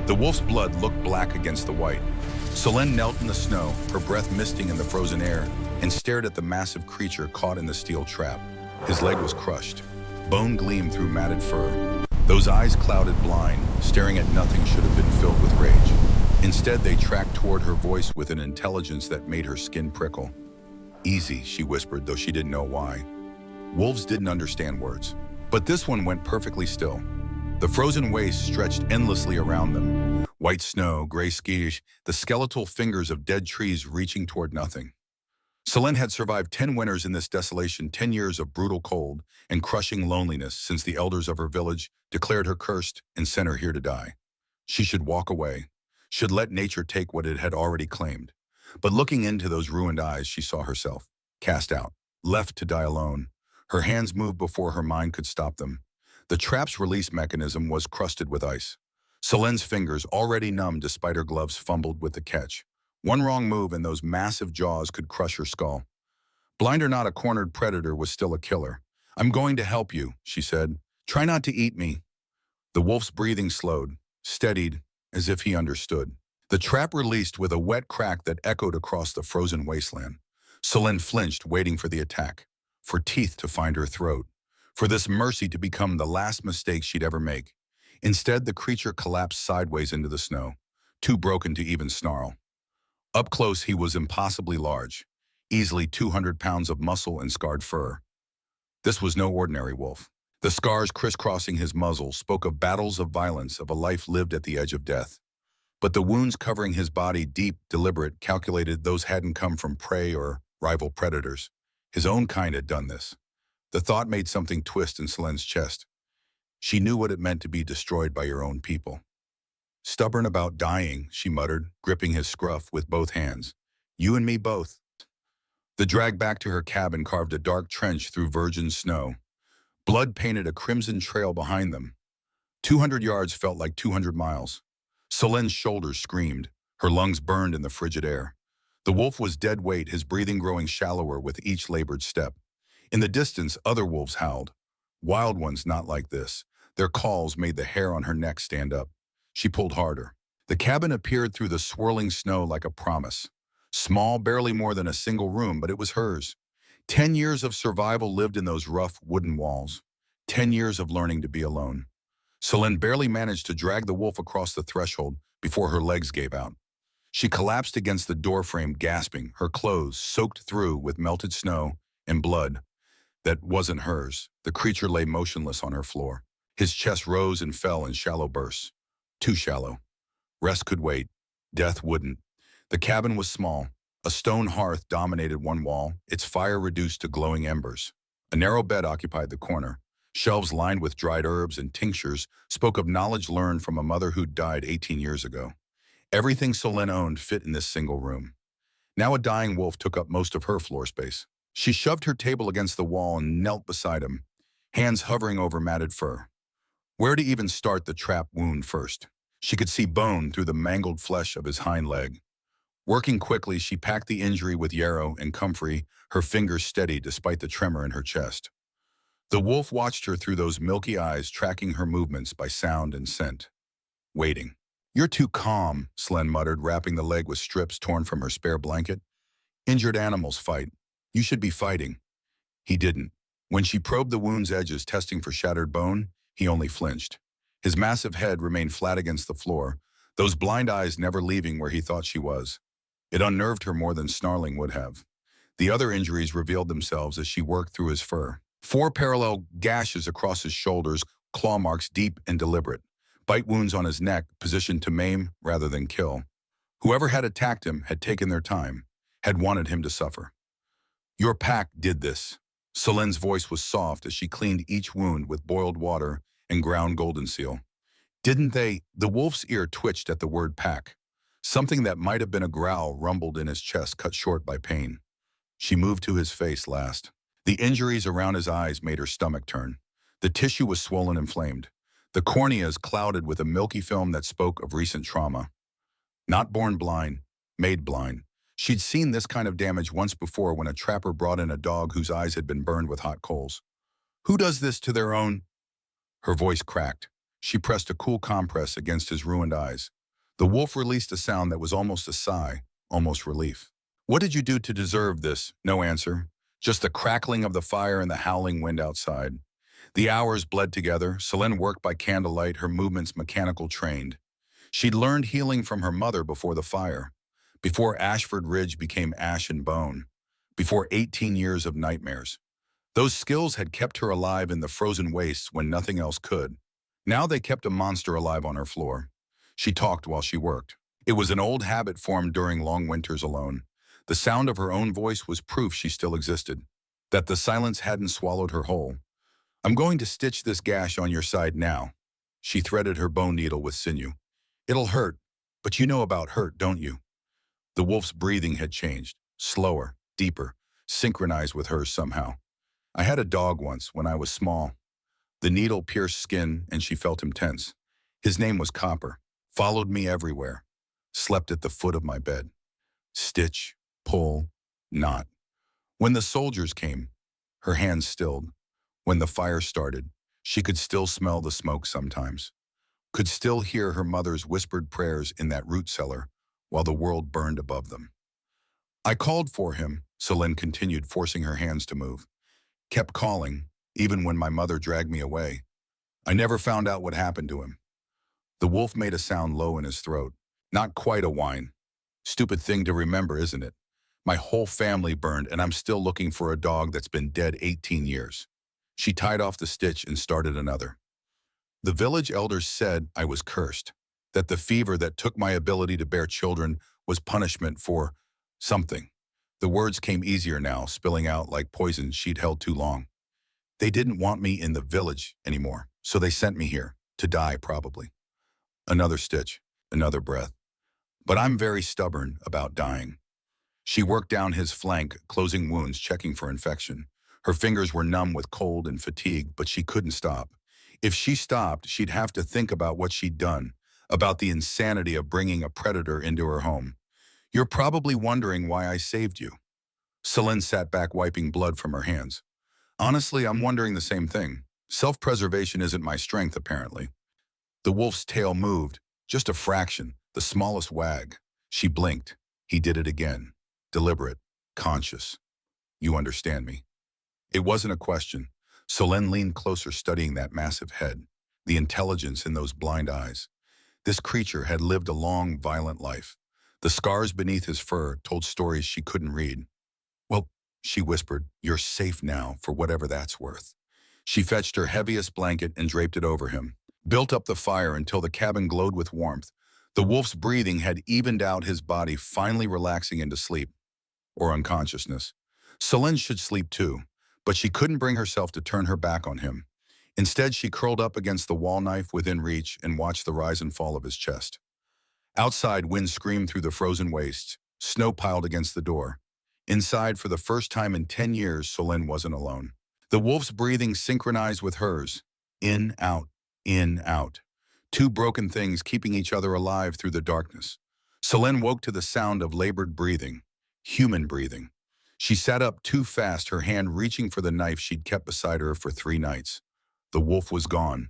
The wolf's blood looked black against the white. Selene knelt in the snow, her breath misting in the frozen air, and stared at the massive creature caught in the steel trap. His leg was crushed. Bone gleamed through matted fur. Those eyes clouded blind, staring at nothing should have been filled with rage. Instead, they tracked toward her voice with an intelligence that made her skin prickle. "Easy," she whispered, though she didn't know why. Wolves didn't understand words. But this one went perfectly still. The frozen waste stretched endlessly around them. White snow, gray skies, the skeletal fingers of dead trees reaching toward nothing. Selene had survived 10 winters in this desolation, 10 years of brutal cold and crushing loneliness since the elders of her village declared her cursed and sent her here to die. She should walk away, should let nature take what it had already claimed. But looking into those ruined eyes, she saw herself, cast out, left to die alone. Her hands moved before her mind could stop them. The trap's release mechanism was crusted with ice. Selene's fingers, already numb despite her gloves, fumbled with the catch. One wrong move and those massive jaws could crush her skull. Blind or not, a cornered predator was still a killer. "I'm going to help you," she said. "Try not to eat me." The wolf's breathing slowed, steadied, as if he understood. The trap released with a wet crack that echoed across the frozen wasteland. Selene flinched, waiting for the attack, for teeth to find her throat, for this mercy to become the last mistake she'd ever make. Instead, the creature collapsed sideways into the snow, too broken to even snarl. Up close, he was impossibly large, easily 200 pounds of muscle and scarred fur. This was no ordinary wolf. The scars crisscrossing his muzzle spoke of battles of violence, of a life lived at the edge of death. But the wounds covering his body, deep, deliberate, calculated, those hadn't come from prey or rival predators. His own kind had done this. The thought made something twist in Selene's chest. She knew what it meant to be destroyed by your own people. "Stubborn about dying," she muttered, gripping his scruff with both hands. "You and me both." The drag back to her cabin carved a dark trench through virgin snow. Blood painted a crimson trail behind them. 200 yards felt like 200 miles. Selene's shoulders screamed. Her lungs burned in the frigid air. The wolf was dead weight, his breathing growing shallower with each labored step. In the distance, other wolves howled. Wild ones not like this. Their calls made the hair on her neck stand up. She pulled harder. The cabin appeared through the swirling snow like a promise. Small, barely more than a single room, but it was hers. 10 years of survival lived in those rough wooden walls. 10 years of learning to be alone. Selene barely managed to drag the wolf across the threshold before her legs gave out. She collapsed against the doorframe, gasping, her clothes soaked through with melted snow and blood that wasn't hers. The creature lay motionless on her floor. His chest rose and fell in shallow bursts. Too shallow. Rest could wait. Death wouldn't. The cabin was small. A stone hearth dominated one wall, its fire reduced to glowing embers. A narrow bed occupied the corner. Shelves lined with dried herbs and tinctures spoke of knowledge learned from a mother who'd died 18 years ago. Everything Selene owned fit in this single room. Now a dying wolf took up most of her floor space. She shoved her table against the wall and knelt beside him, hands hovering over matted fur. Where to even start the trap wound first? She could see bone through the mangled flesh of his hind leg. Working quickly, she packed the injury with yarrow and comfrey, her fingers steady despite the tremor in her chest. The wolf watched her through those milky eyes, tracking her movements by sound and scent. Waiting. "You're too calm," Selene muttered, wrapping the leg with strips torn from her spare blanket. "Injured animals fight. You should be fighting." He didn't. When she probed the wound's edges, testing for shattered bone, he only flinched. His massive head remained flat against the floor, those blind eyes never leaving where he thought she was. It unnerved her more than snarling would have. The other injuries revealed themselves as she worked through his fur. 4 parallel gashes across his shoulders, claw marks deep and deliberate. Bite wounds on his neck, positioned to maim rather than kill. Whoever had attacked him had taken their time, had wanted him to suffer. "Your pack did this." Selene's voice was soft as she cleaned each wound with boiled water and ground golden seal. "Didn't they?" The wolf's ear twitched at the word pack. Something that might have been a growl rumbled in his chest, cut short by pain. She moved to his face last. The injuries around his eyes made her stomach turn. The tissue was swollen and inflamed. The corneas clouded with a milky film that spoke of recent trauma. Not born blind, made blind. She'd seen this kind of damage once before when a trapper brought in a dog whose eyes had been burned with hot coals. "Who does this to their own?" Her voice cracked. She pressed a cool compress against his ruined eyes. The wolf released a sound that was almost a sigh, almost relief. What did you do to deserve this? No answer. Just the crackling of the fire and the howling wind outside. The hours bled together. Selene worked by candlelight, her movements mechanical trained. She'd learned healing from her mother before the fire, before Ashford Ridge became ash and bone, before 18 years of nightmares. Those skills had kept her alive in the frozen wastes when nothing else could. Now they kept a monster alive on her floor. She talked while she worked. It was an old habit formed during long winters alone. The sound of her own voice was proof she still existed, that the silence hadn't swallowed her whole. I'm going to stitch this gash on your side now. She threaded her bone needle with sinew. It'll hurt, but you know about hurt, don't you? The wolf's breathing had changed, slower, deeper, synchronized with hers somehow. I had a dog once when I was small. The needle pierced skin and she felt him tense. His name was Copper, followed me everywhere, slept at the foot of my bed. Stitch, pull, knot. When the soldiers came, her hands stilled. When the fire started, she could still smell the smoke sometimes, could still hear her mother's whispered prayers in that root cellar while the world burned above them. I called for him, Selene continued, forcing her hands to move. Kept calling, even when my mother dragged me away. I never found out what happened to him. The wolf made a sound low in his throat. Not quite a whine. Stupid thing to remember, isn't it? My whole family burned and I'm still looking for a dog that's been dead 18 years. She tied off the stitch and started another. The village elders said I was cursed, that the fever that took my ability to bear children was punishment for something. The words came easier now, spilling out like poison she'd held too long. They didn't want me in the village anymore, so they sent me here, to die probably. Another stitch, another breath. But I'm very stubborn about dying. She worked down his flank, closing wounds, checking for infection. Her fingers were numb with cold and fatigue, but she couldn't stop. If she stopped, she'd have to think about what she'd done, about the insanity of bringing a predator into her home. You're probably wondering why I saved you. Selene sat back, wiping blood from her hands. Honestly, I'm wondering the same thing. Self-preservation isn't my strength, apparently. The wolf's tail moved, just a fraction, the smallest wag. She blinked. He did it again. Deliberate, conscious. You understand me. It wasn't a question. Selene leaned closer, studying that massive head, the intelligence in those blind eyes. This creature had lived a long, violent life. The scars beneath his fur told stories she couldn't read. Well, she whispered, you're safe now, for whatever that's worth. She fetched her heaviest blanket and draped it over him, built up the fire until the cabin glowed with warmth. The wolf's breathing had evened out, his body finally relaxing into sleep, or unconsciousness. Selene should sleep too, but she couldn't bring herself to turn her back on him. Instead, she curled up against the wall knife within reach and watched the rise and fall of his chest. Outside, wind screamed through the frozen wastes. Snow piled against the door. Inside, for the first time in 10 years, Selene wasn't alone. The wolf's breathing synchronized with hers. In, out, in, out. Two broken things keeping each other alive through the darkness. Selene woke to the sound of labored breathing. Human breathing. She sat up too fast, her hand reaching for the knife she'd kept beside her for 3 nights. The wolf was gone.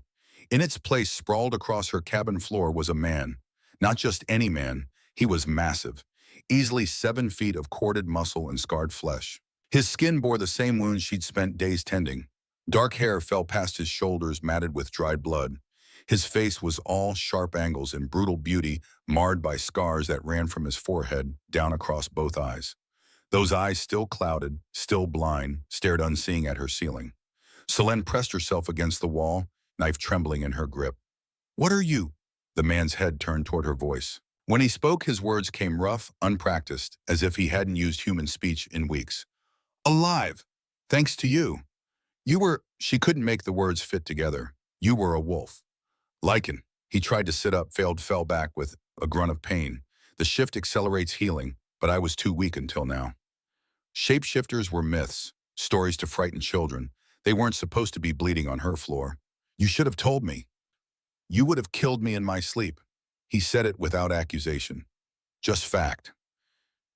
In its place, sprawled across her cabin floor, was a man. Not just any man. He was massive. Easily 7 feet of corded muscle and scarred flesh. His skin bore the same wounds she'd spent days tending. Dark hair fell past his shoulders, matted with dried blood. His face was all sharp angles and brutal beauty, marred by scars that ran from his forehead down across both eyes. Those eyes, still clouded, still blind, stared unseeing at her ceiling. Selene pressed herself against the wall, knife trembling in her grip. What are you? The man's head turned toward her voice. When he spoke, his words came rough, unpracticed, as if he hadn't used human speech in weeks. Alive! Thanks to you. You were... She couldn't make the words fit together. You were a wolf. Lycan. He tried to sit up, failed, fell back with a grunt of pain. The shift accelerates healing, but I was too weak until now. Shapeshifters were myths, stories to frighten children. They weren't supposed to be bleeding on her floor. You should have told me. You would have killed me in my sleep. He said it without accusation. Just fact.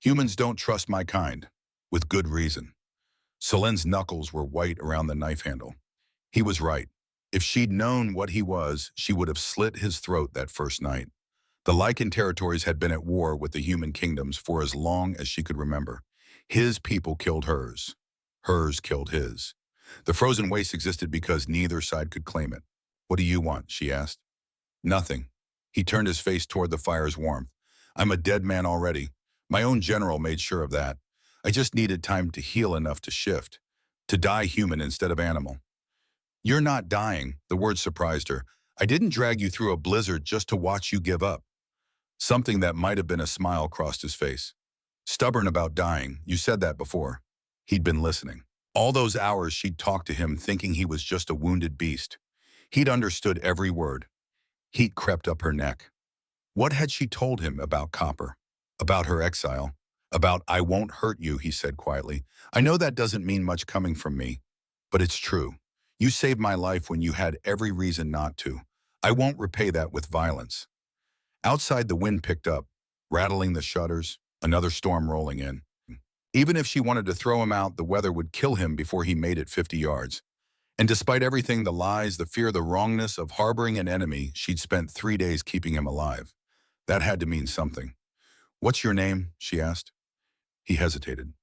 Humans don't trust my kind, with good reason. Selene's knuckles were white around the knife handle. He was right. If she'd known what he was, she would have slit his throat that first night. The Lycan territories had been at war with the human kingdoms for as long as she could remember. His people killed hers. Hers killed his. The frozen waste existed because neither side could claim it. "What do you want?" she asked. "Nothing." He turned his face toward the fire's warmth. "I'm a dead man already. My own general made sure of that. I just needed time to heal enough to shift, to die human instead of animal." "You're not dying," the word surprised her. "I didn't drag you through a blizzard just to watch you give up." Something that might have been a smile crossed his face. "Stubborn about dying, you said that before." He'd been listening. All those hours she'd talked to him thinking he was just a wounded beast. He'd understood every word. Heat crept up her neck. What had she told him about Copper? About her exile? About "I won't hurt you," he said quietly. "I know that doesn't mean much coming from me, but it's true. You saved my life when you had every reason not to. I won't repay that with violence." Outside, the wind picked up, rattling the shutters, another storm rolling in. Even if she wanted to throw him out, the weather would kill him before he made it 50 yards. And despite everything, the lies, the fear, the wrongness of harboring an enemy, she'd spent 3 days keeping him alive. That had to mean something. "What's your name?" she asked. He hesitated.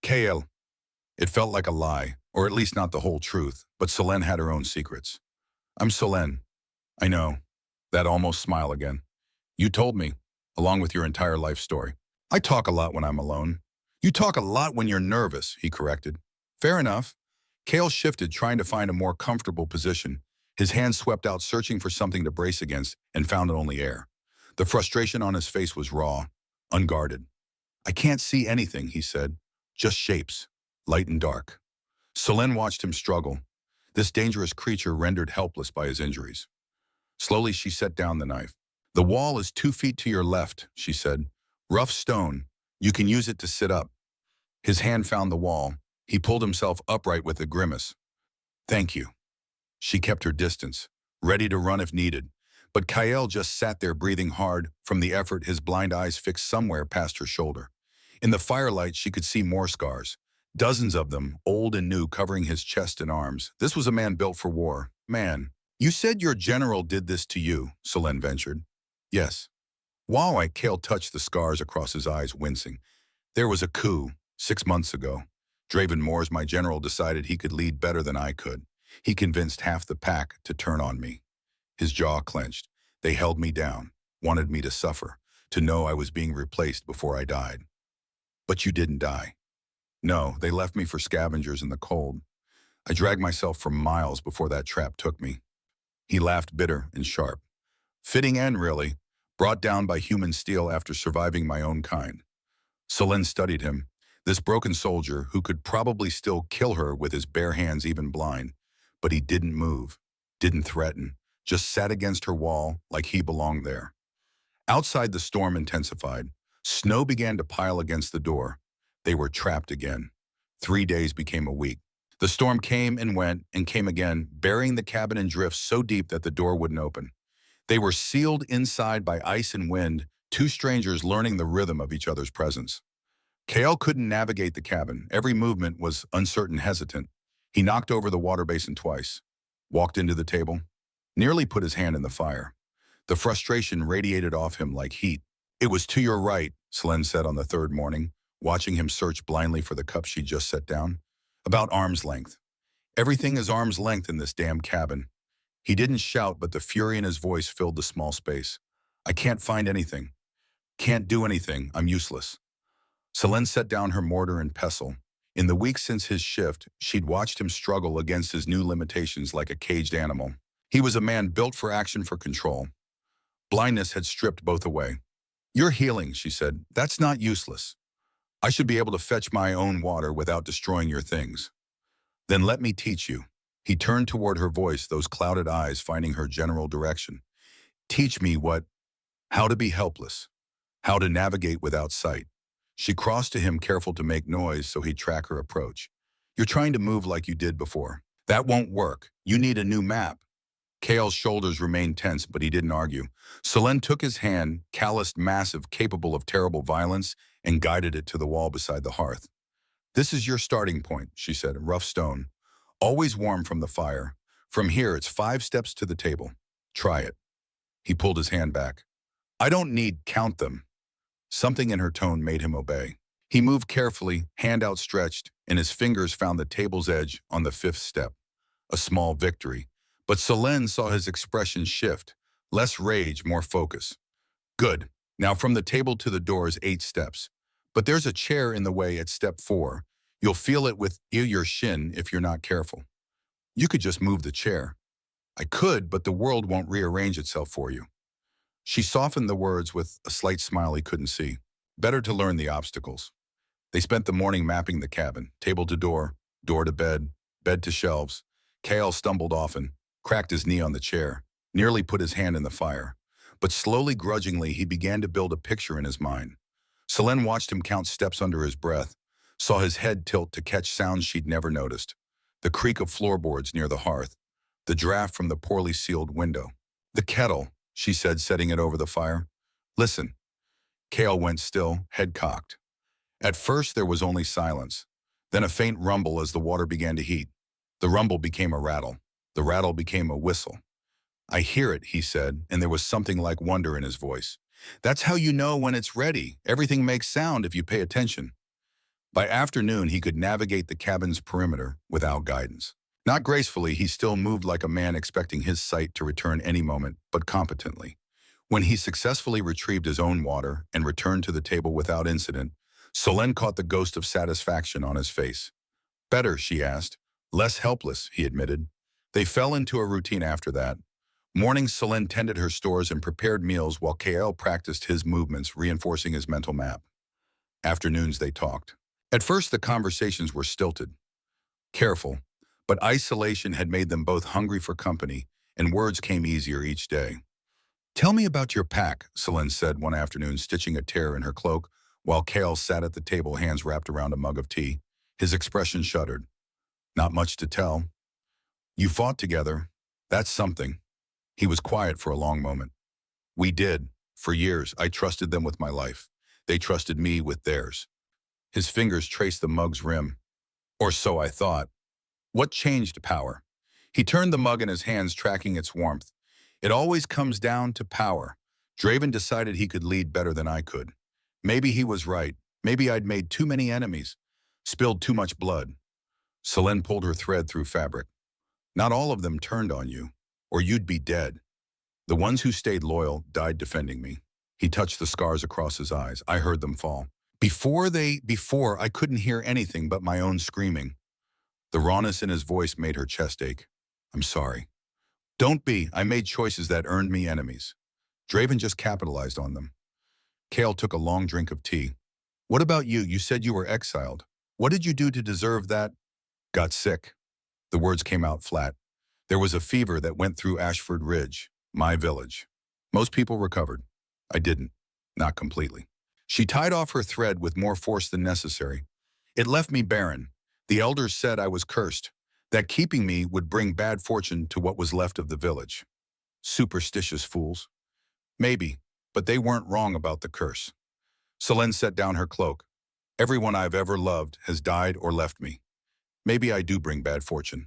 "KL." It felt like a lie, or at least not the whole truth, but Selene had her own secrets. "I'm Selene." "I know." That almost smile again. "You told me, along with your entire life story." "I talk a lot when I'm alone." "You talk a lot when you're nervous," he corrected. "Fair enough." Kale shifted, trying to find a more comfortable position. His hand swept out, searching for something to brace against, and found only air. The frustration on his face was raw, unguarded. "I can't see anything," he said. "Just shapes, light and dark." Selene watched him struggle, this dangerous creature rendered helpless by his injuries. Slowly, she set down the knife. "The wall is 2 feet to your left," she said. "Rough stone. You can use it to sit up." His hand found the wall. He pulled himself upright with a grimace. "Thank you." She kept her distance, ready to run if needed. But Kael just sat there breathing hard from the effort, his blind eyes fixed somewhere past her shoulder. In the firelight, she could see more scars. Dozens of them, old and new, covering his chest and arms. This was a man built for war. "Man, you said your general did this to you," Selene ventured. "Yes." Wow, Kale touched the scars across his eyes, wincing. "There was a coup 6 months ago. Draven Moores, my general, decided he could lead better than I could. He convinced half the pack to turn on me." His jaw clenched. "They held me down, wanted me to suffer, to know I was being replaced before I died." "But you didn't die." "No, they left me for scavengers in the cold. I dragged myself for miles before that trap took me." He laughed, bitter and sharp. "Fitting end, really, brought down by human steel after surviving my own kind." Selene studied him, this broken soldier who could probably still kill her with his bare hands, even blind. But he didn't move, didn't threaten, just sat against her wall like he belonged there. Outside, the storm intensified. Snow began to pile against the door. They were trapped again. 3 days became a week. The storm came and went and came again, burying the cabin in drifts so deep that the door wouldn't open. They were sealed inside by ice and wind, two strangers learning the rhythm of each other's presence. Kale couldn't navigate the cabin. Every movement was uncertain, hesitant. He knocked over the water basin twice, walked into the table, nearly put his hand in the fire. The frustration radiated off him like heat. "It was to your right," Selene said on the third morning, watching him search blindly for the cup she'd just set down. "About arm's length. Everything is arm's length in this damn cabin." He didn't shout, but the fury in his voice filled the small space. "I can't find anything. Can't do anything. I'm useless." Selene set down her mortar and pestle. In the weeks since his shift, she'd watched him struggle against his new limitations like a caged animal. He was a man built for action, for control. Blindness had stripped both away. "You're healing," she said. "That's not useless. I should be able to fetch my own water without destroying your things." "Then let me teach you." He turned toward her, voice, those clouded eyes finding her general direction. "Teach me what? How to be helpless. How to navigate without sight." She crossed to him, careful to make noise so he'd track her approach. "You're trying to move like you did before. That won't work. You need a new map." Kale's shoulders remained tense, but he didn't argue. Selene took his hand, calloused, massive, capable of terrible violence, and guided it to the wall beside the hearth. "This is your starting point," she said, "rough stone. Always warm from the fire. From here, it's 5 steps to the table. Try it." He pulled his hand back. I don't need count them. Something in her tone made him obey. He moved carefully, hand outstretched, and his fingers found the table's edge on the fifth step. A small victory. But Selene saw his expression shift. Less rage, more focus. Good. Now from the table to the door is 8 steps. But there's a chair in the way at step 4. You'll feel it with your shin if you're not careful. You could just move the chair. I could, but the world won't rearrange itself for you. She softened the words with a slight smile he couldn't see. Better to learn the obstacles. They spent the morning mapping the cabin, table to door to bed to shelves. Kale stumbled often, cracked his knee on the chair, nearly put his hand in the fire. But slowly, grudgingly, he began to build a picture in his mind. Selene watched him count steps under his breath, saw his head tilt to catch sounds she'd never noticed. The creak of floorboards near the hearth, the draft from the poorly sealed window. The kettle, she said, setting it over the fire. Listen. Kale went still, head cocked. At first there was only silence, then a faint rumble as the water began to heat. The rumble became a rattle. The rattle became a whistle. I hear it, he said, and there was something like wonder in his voice. That's how you know when it's ready. Everything makes sound if you pay attention. By afternoon, he could navigate the cabin's perimeter without guidance. Not gracefully, he still moved like a man expecting his sight to return any moment, but competently. When he successfully retrieved his own water and returned to the table without incident, Selene caught the ghost of satisfaction on his face. Better, she asked. Less helpless, he admitted. They fell into a routine after that. Mornings, Selene tended her stores and prepared meals while Kael practiced his movements, reinforcing his mental map. Afternoons, they talked. At first, the conversations were stilted. Careful, but isolation had made them both hungry for company, and words came easier each day. Tell me about your pack, Selene said one afternoon, stitching a tear in her cloak, while Kael sat at the table, hands wrapped around a mug of tea. His expression shuddered. Not much to tell. You fought together. That's something. He was quiet for a long moment. We did. For years, I trusted them with my life. They trusted me with theirs. His fingers traced the mug's rim. Or so I thought. What changed power? He turned the mug in his hands, tracking its warmth. It always comes down to power. Draven decided he could lead better than I could. Maybe he was right. Maybe I'd made too many enemies. Spilled too much blood. Selene pulled her thread through fabric. Not all of them turned on you, or you'd be dead. The ones who stayed loyal died defending me. He touched the scars across his eyes. I heard them fall. Before I couldn't hear anything but my own screaming. The rawness in his voice made her chest ache. I'm sorry. Don't be. I made choices that earned me enemies. Draven just capitalized on them. Kael took a long drink of tea. What about you? You said you were exiled. What did you do to deserve that? Got sick. The words came out flat. There was a fever that went through Ashford Ridge, my village. Most people recovered. I didn't. Not completely. She tied off her thread with more force than necessary. It left me barren. The elders said I was cursed, that keeping me would bring bad fortune to what was left of the village. Superstitious fools. Maybe, but they weren't wrong about the curse. Selene set down her cloak. Everyone I've ever loved has died or left me. Maybe I do bring bad fortune.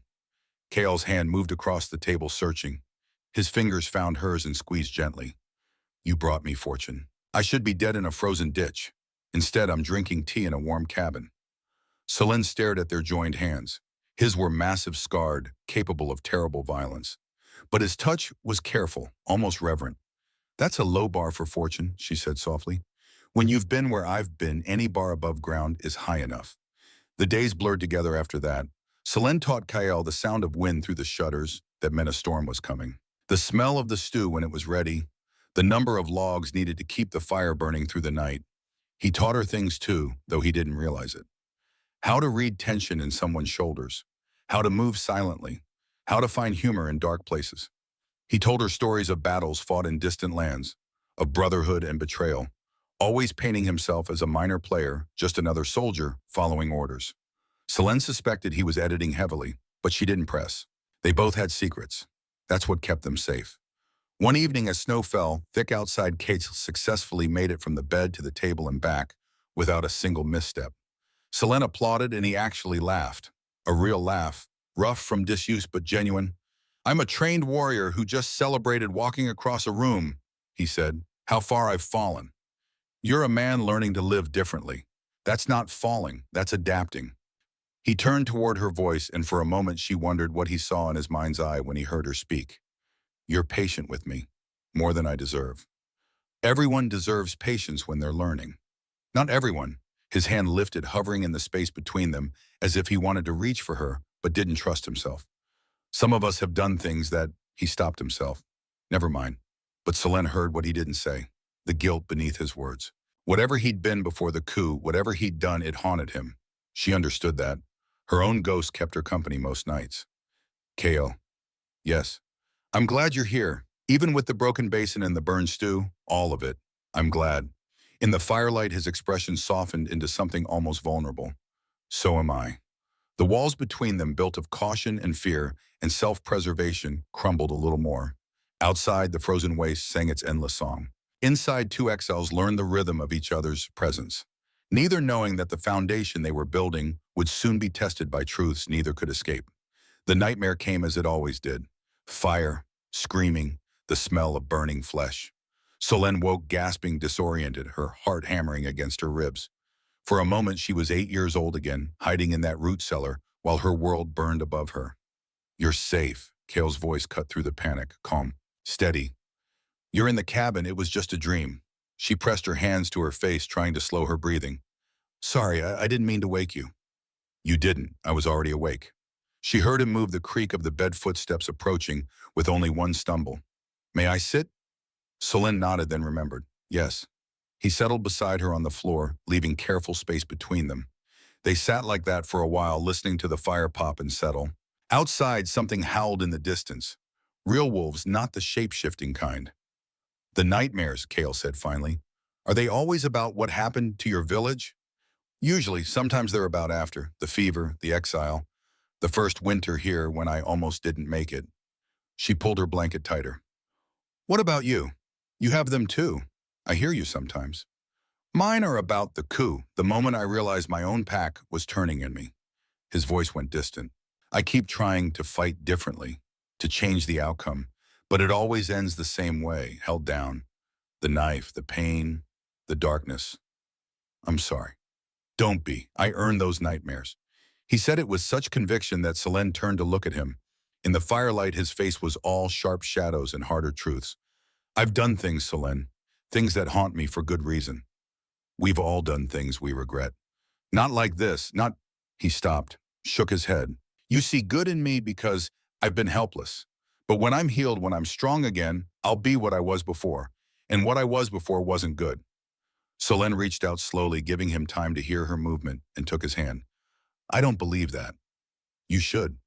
Kael's hand moved across the table, searching. His fingers found hers and squeezed gently. You brought me fortune. I should be dead in a frozen ditch. Instead, I'm drinking tea in a warm cabin. Selene stared at their joined hands. His were massive, scarred, capable of terrible violence. But his touch was careful, almost reverent. That's a low bar for fortune, she said softly. When you've been where I've been, any bar above ground is high enough. The days blurred together after that. Selene taught Kael the sound of wind through the shutters that meant a storm was coming. The smell of the stew when it was ready. The number of logs needed to keep the fire burning through the night. He taught her things too, though he didn't realize it. How to read tension in someone's shoulders. How to move silently. How to find humor in dark places. He told her stories of battles fought in distant lands, of brotherhood and betrayal, always painting himself as a minor player, just another soldier following orders. Selene suspected he was editing heavily, but she didn't press. They both had secrets. That's what kept them safe. One evening as snow fell, thick outside, Kate successfully made it from the bed to the table and back without a single misstep. Selene applauded and he actually laughed. A real laugh, rough from disuse but genuine. I'm a trained warrior who just celebrated walking across a room, he said. How far I've fallen. You're a man learning to live differently. That's not falling, that's adapting. He turned toward her voice, and for a moment she wondered what he saw in his mind's eye when he heard her speak. You're patient with me, more than I deserve. Everyone deserves patience when they're learning. Not everyone. His hand lifted, hovering in the space between them, as if he wanted to reach for her, but didn't trust himself. Some of us have done things that he stopped himself. Never mind. But Selene heard what he didn't say, the guilt beneath his words. Whatever he'd been before the coup, whatever he'd done, it haunted him. She understood that. Her own ghost kept her company most nights. Kale. Yes. I'm glad you're here. Even with the broken basin and the burned stew, all of it. I'm glad. In the firelight, his expression softened into something almost vulnerable. So am I. The walls between them, built of caution and fear and self-preservation, crumbled a little more. Outside, the frozen waste sang its endless song. Inside, two exiles learned the rhythm of each other's presence, neither knowing that the foundation they were building would soon be tested by truths neither could escape. The nightmare came as it always did. Fire, screaming, the smell of burning flesh. Selene woke gasping, disoriented, her heart hammering against her ribs. For a moment she was 8 years old again, hiding in that root cellar while her world burned above her. You're safe, Kale's voice cut through the panic, calm, steady. You're in the cabin, it was just a dream. She pressed her hands to her face, trying to slow her breathing. Sorry, I didn't mean to wake you. You didn't, I was already awake. She heard him move, the creak of the bed footsteps approaching with only one stumble. May I sit? Selene nodded, then remembered. Yes. He settled beside her on the floor, leaving careful space between them. They sat like that for a while, listening to the fire pop and settle. Outside, something howled in the distance. Real wolves, not the shape-shifting kind. The nightmares, Kale said finally. Are they always about what happened to your village? Usually, sometimes they're about after. The fever, the exile. The first winter here when I almost didn't make it. She pulled her blanket tighter. What about you? You have them too. I hear you sometimes. Mine are about the coup, the moment I realized my own pack was turning in me. His voice went distant. I keep trying to fight differently, to change the outcome, but it always ends the same way, held down. The knife, the pain, the darkness. I'm sorry. Don't be. I earned those nightmares. He said it with such conviction that Selene turned to look at him. In the firelight, his face was all sharp shadows and harder truths. I've done things, Selene, things that haunt me for good reason. We've all done things we regret. Not like this, not... He stopped, shook his head. You see good in me because I've been helpless. But when I'm healed, when I'm strong again, I'll be what I was before. And what I was before wasn't good. Selene reached out slowly, giving him time to hear her movement, and took his hand. I don't believe that. You should.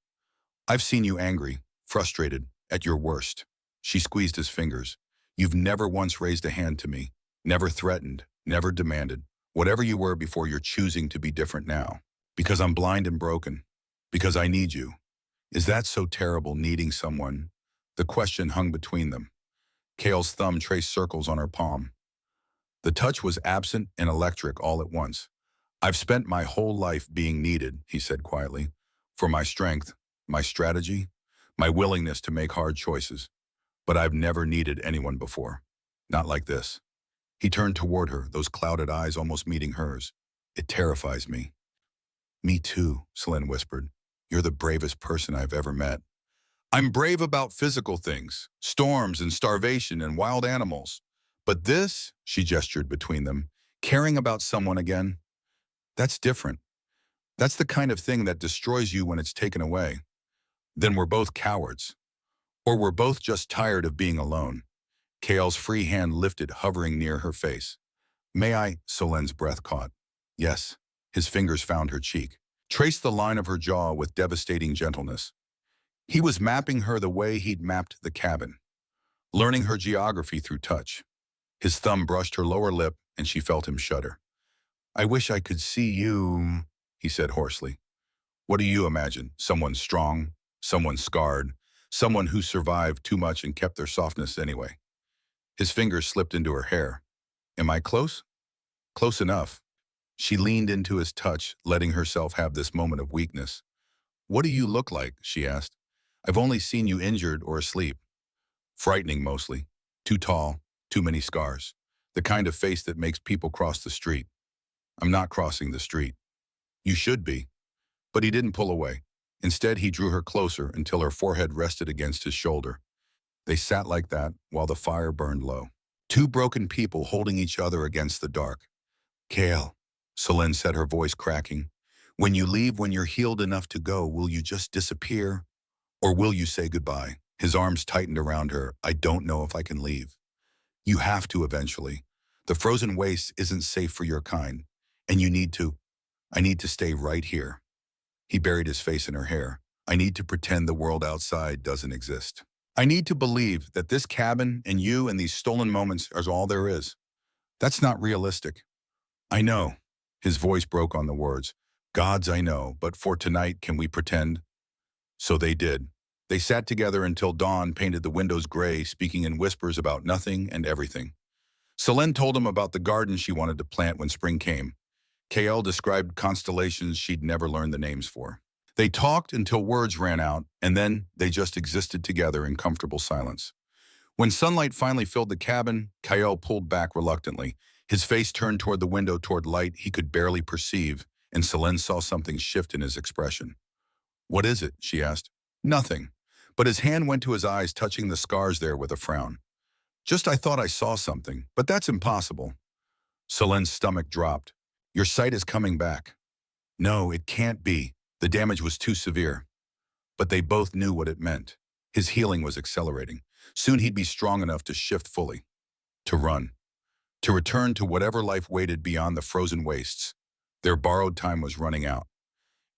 I've seen you angry, frustrated, at your worst. She squeezed his fingers. You've never once raised a hand to me, never threatened, never demanded. Whatever you were before, you're choosing to be different now. Because I'm blind and broken. Because I need you. Is that so terrible, needing someone? The question hung between them. Kale's thumb traced circles on her palm. The touch was absent and electric all at once. I've spent my whole life being needed, he said quietly, for my strength, my strategy, my willingness to make hard choices. But I've never needed anyone before. Not like this. He turned toward her, those clouded eyes almost meeting hers. It terrifies me. Me too, Selene whispered. You're the bravest person I've ever met. I'm brave about physical things, storms and starvation and wild animals. But this, she gestured between them, caring about someone again, that's different. That's the kind of thing that destroys you when it's taken away. Then we're both cowards. Or we're both just tired of being alone. Kale's free hand lifted, hovering near her face. May I? Solene's breath caught. Yes. His fingers found her cheek, traced the line of her jaw with devastating gentleness. He was mapping her the way he'd mapped the cabin, learning her geography through touch. His thumb brushed her lower lip, and she felt him shudder. I wish I could see you, he said hoarsely. What do you imagine? Someone strong, someone scarred, someone who survived too much and kept their softness anyway. His fingers slipped into her hair. Am I close? Close enough. She leaned into his touch, letting herself have this moment of weakness. What do you look like? She asked. I've only seen you injured or asleep. Frightening mostly. Too tall, Too many scars. The kind of face that makes people cross the street. I'm not crossing the street. You should be. But he didn't pull away. Instead, he drew her closer until her forehead rested against his shoulder. They sat like that while the fire burned low. Two broken people holding each other against the dark. Kale, Selene said, her voice cracking. When you leave, when you're healed enough to go, will you just disappear? Or will you say goodbye? His arms tightened around her. I don't know if I can leave. You have to eventually. The frozen waste isn't safe for your kind. And you need to. I need to stay right here. He buried his face in her hair. I need to pretend the world outside doesn't exist. I need to believe that this cabin and you and these stolen moments are all there is. That's not realistic. I know. His voice broke on the words. Gods, I know, but for tonight, can we pretend? So they did. They sat together until dawn painted the windows gray, speaking in whispers about nothing and everything. Selene told him about the garden she wanted to plant when spring came. Kael described constellations she'd never learned the names for. They talked until words ran out, and then they just existed together in comfortable silence. When sunlight finally filled the cabin, Kael pulled back reluctantly. His face turned toward the window toward light he could barely perceive, and Selene saw something shift in his expression. What is it? She asked. Nothing. But his hand went to his eyes, touching the scars there with a frown. Just I thought I saw something, but that's impossible. Selene's stomach dropped. Your sight is coming back. No, it can't be. The damage was too severe. But they both knew what it meant. His healing was accelerating. Soon he'd be strong enough to shift fully. To run. To return to whatever life waited beyond the frozen wastes. Their borrowed time was running out.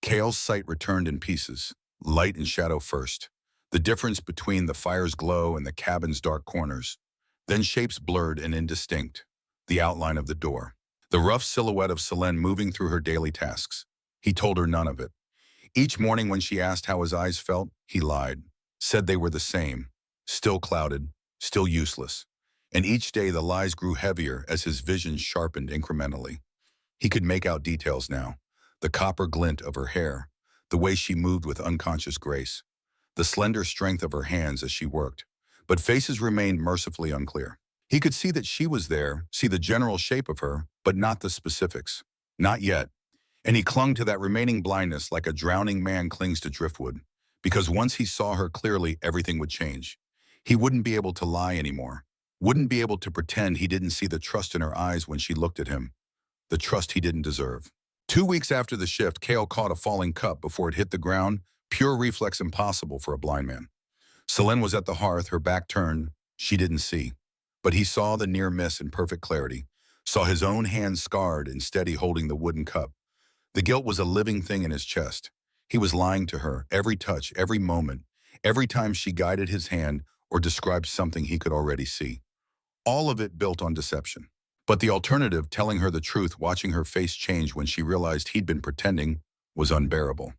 Kael's sight returned in pieces, light and shadow first. The difference between the fire's glow and the cabin's dark corners. Then shapes blurred and indistinct. The outline of the door. The rough silhouette of Selene moving through her daily tasks. He told her none of it. Each morning when she asked how his eyes felt, he lied. Said they were the same. Still clouded. Still useless. And each day the lies grew heavier as his vision sharpened incrementally. He could make out details now. The copper glint of her hair. The way she moved with unconscious grace. The slender strength of her hands as she worked. But faces remained mercifully unclear. He could see that she was there, see the general shape of her, but not the specifics. Not yet. And he clung to that remaining blindness like a drowning man clings to driftwood. Because once he saw her clearly, everything would change. He wouldn't be able to lie anymore. Wouldn't be able to pretend he didn't see the trust in her eyes when she looked at him. The trust he didn't deserve. 2 weeks after the shift, Kael caught a falling cup before it hit the ground, pure reflex impossible for a blind man. Selene was at the hearth, her back turned. She didn't see. But he saw the near miss in perfect clarity, saw his own hand scarred and steady holding the wooden cup. The guilt was a living thing in his chest. He was lying to her, every touch, every moment, every time she guided his hand or described something he could already see. All of it built on deception. But the alternative, telling her the truth, watching her face change when she realized he'd been pretending, was unbearable.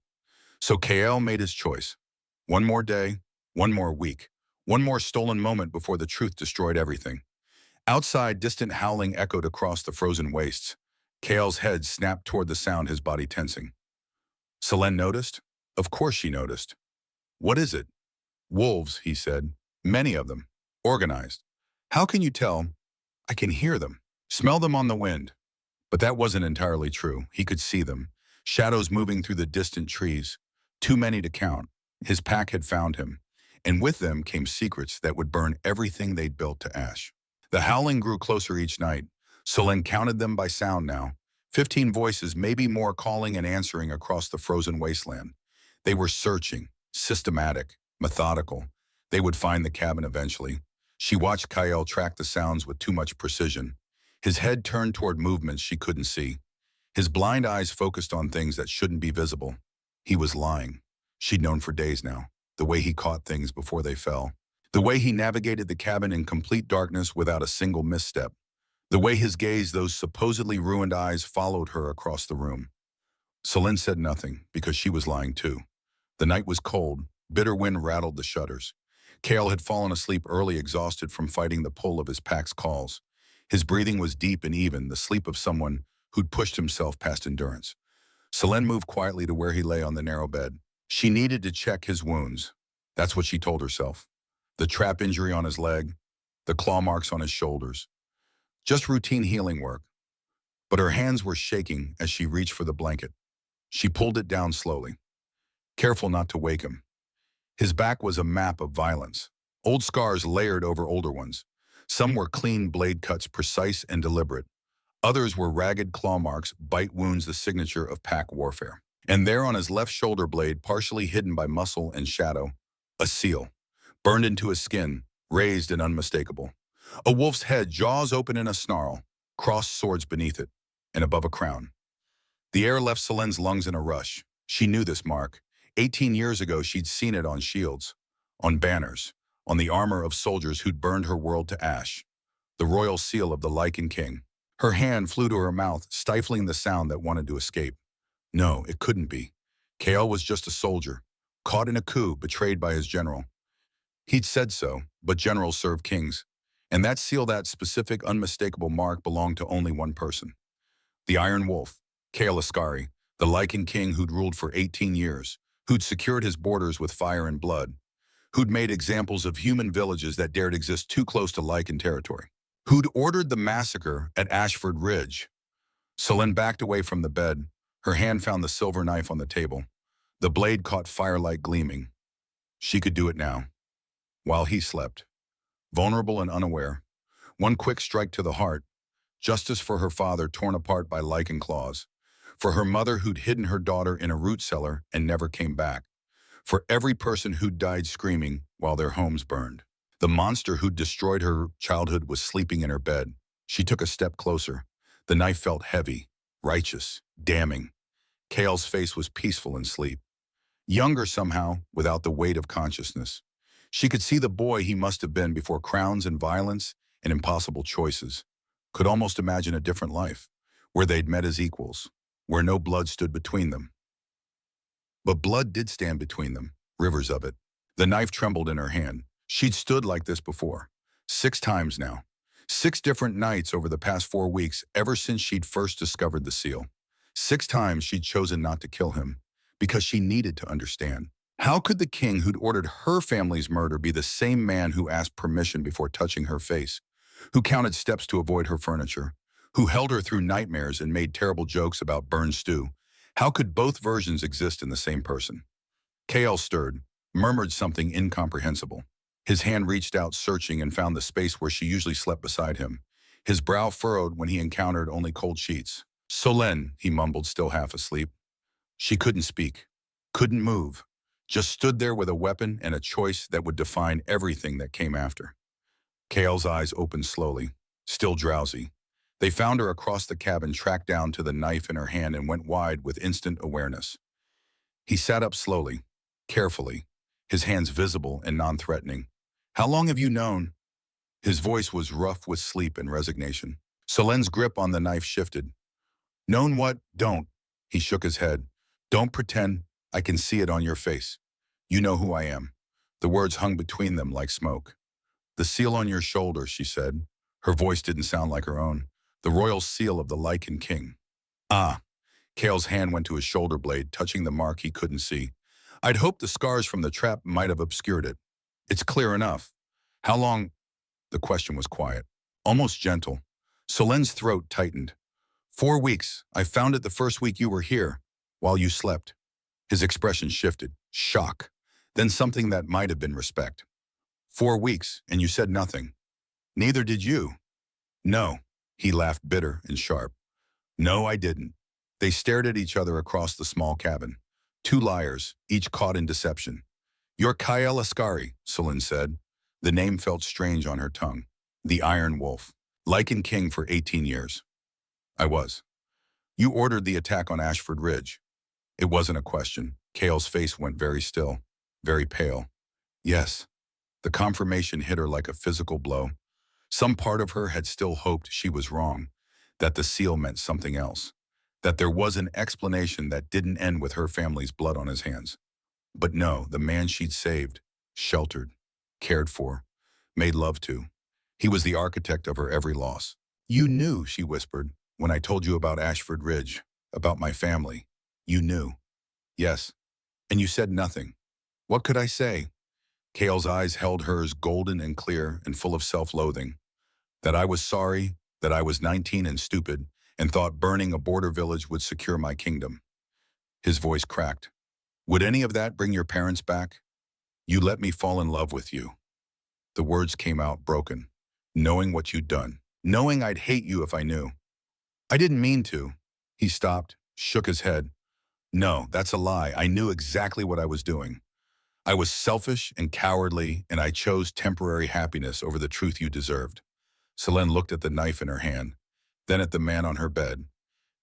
So Kael made his choice. One more day, one more week, one more stolen moment before the truth destroyed everything. Outside, distant howling echoed across the frozen wastes. Kael's head snapped toward the sound, his body tensing. Selene noticed? Of course she noticed. What is it? Wolves, he said. Many of them. Organized. How can you tell? I can hear them. Smell them on the wind. But that wasn't entirely true. He could see them. Shadows moving through the distant trees. Too many to count. His pack had found him. And with them came secrets that would burn everything they'd built to ash. The howling grew closer each night. Selene counted them by sound now. 15 voices, maybe more, calling and answering across the frozen wasteland. They were searching, systematic, methodical. They would find the cabin eventually. She watched Kael track the sounds with too much precision. His head turned toward movements she couldn't see. His blind eyes focused on things that shouldn't be visible. He was lying. She'd known for days now. The way he caught things before they fell. The way he navigated the cabin in complete darkness without a single misstep. The way his gaze, those supposedly ruined eyes, followed her across the room. Selene said nothing, because she was lying too. The night was cold. Bitter wind rattled the shutters. Kael had fallen asleep early, exhausted from fighting the pull of his pack's calls. His breathing was deep and even, the sleep of someone who'd pushed himself past endurance. Selene moved quietly to where he lay on the narrow bed. She needed to check his wounds. That's what she told herself. The trap injury on his leg, the claw marks on his shoulders. Just routine healing work. But her hands were shaking as she reached for the blanket. She pulled it down slowly, careful not to wake him. His back was a map of violence. Old scars layered over older ones. Some were clean blade cuts, precise and deliberate. Others were ragged claw marks, bite wounds, the signature of pack warfare. And there on his left shoulder blade, partially hidden by muscle and shadow, a seal, burned into his skin, raised and unmistakable. A wolf's head, jaws open in a snarl, crossed swords beneath it, and above a crown. The air left Selene's lungs in a rush. She knew this mark. 18 years ago, she'd seen it on shields, on banners, on the armor of soldiers who'd burned her world to ash. The royal seal of the Lycan king. Her hand flew to her mouth, stifling the sound that wanted to escape. No, it couldn't be. Kale was just a soldier, caught in a coup, betrayed by his general. He'd said so, but generals serve kings. And that seal, that specific, unmistakable mark, belonged to only one person. The Iron Wolf, Kale Ascari, the Lycan king who'd ruled for 18 years, who'd secured his borders with fire and blood, who'd made examples of human villages that dared exist too close to Lycan territory, who'd ordered the massacre at Ashford Ridge. Selene backed away from the bed. Her hand found the silver knife on the table. The blade caught firelight gleaming. She could do it now, while he slept, vulnerable and unaware. One quick strike to the heart, justice for her father torn apart by Lycan claws, for her mother who'd hidden her daughter in a root cellar and never came back, for every person who'd died screaming while their homes burned. The monster who'd destroyed her childhood was sleeping in her bed. She took a step closer. The knife felt heavy, righteous, damning. Kale's face was peaceful in sleep. Younger somehow, without the weight of consciousness. She could see the boy he must have been before crowns and violence and impossible choices. Could almost imagine a different life, where they'd met as equals, where no blood stood between them. But blood did stand between them, rivers of it. The knife trembled in her hand. She'd stood like this before, 6 times now. 6 different nights over the past 4 weeks, ever since she'd first discovered the seal. 6 times she'd chosen not to kill him, because she needed to understand. How could the king who'd ordered her family's murder be the same man who asked permission before touching her face, who counted steps to avoid her furniture, who held her through nightmares and made terrible jokes about burned stew? How could both versions exist in the same person? Kale stirred, murmured something incomprehensible. His hand reached out, searching, and found the space where she usually slept beside him. His brow furrowed when he encountered only cold sheets. "Solene," he mumbled, still half asleep. She couldn't speak, couldn't move, just stood there with a weapon and a choice that would define everything that came after. Kale's eyes opened slowly, still drowsy. They found her across the cabin, tracked down to the knife in her hand, and went wide with instant awareness. He sat up slowly, carefully, his hands visible and non-threatening. "How long have you known?" His voice was rough with sleep and resignation. Solene's grip on the knife shifted. "Known what? Don't." He shook his head. "Don't pretend. I can see it on your face. You know who I am." The words hung between them like smoke. "The seal on your shoulder," she said. Her voice didn't sound like her own. "The royal seal of the Lycan king." "Ah." Kale's hand went to his shoulder blade, touching the mark he couldn't see. "I'd hoped the scars from the trap might have obscured it. It's clear enough. How long?" The question was quiet, almost gentle. Solene's throat tightened. 4 weeks. I found it the first week you were here, while you slept." His expression shifted. Shock. Then something that might have been respect. 4 weeks, and you said nothing. Neither did you." "No." He laughed, bitter and sharp. "No, I didn't." They stared at each other across the small cabin. 2 liars, each caught in deception. "You're Kyle Ascari," Selene said. The name felt strange on her tongue. "The Iron Wolf. Lycan king for 18 years. "I was." "You ordered the attack on Ashford Ridge." It wasn't a question. Kale's face went very still, very pale. "Yes." The confirmation hit her like a physical blow. Some part of her had still hoped she was wrong, that the seal meant something else, that there was an explanation that didn't end with her family's blood on his hands. But no, the man she'd saved, sheltered, cared for, made love to. He was the architect of her every loss. "You knew," she whispered, "when I told you about Ashford Ridge, about my family. You knew." "Yes." "And you said nothing." "What could I say?" Kale's eyes held hers, golden and clear and full of self-loathing. That I was sorry, that I was 19 and stupid, and thought burning a border village would secure my kingdom. His voice cracked. Would any of that bring your parents back? You let me fall in love with you. The words came out broken. Knowing what you'd done. Knowing I'd hate you if I knew. I didn't mean to. He stopped, shook his head. No, that's a lie. I knew exactly what I was doing. I was selfish and cowardly, and I chose temporary happiness over the truth you deserved. Selene looked at the knife in her hand, then at the man on her bed.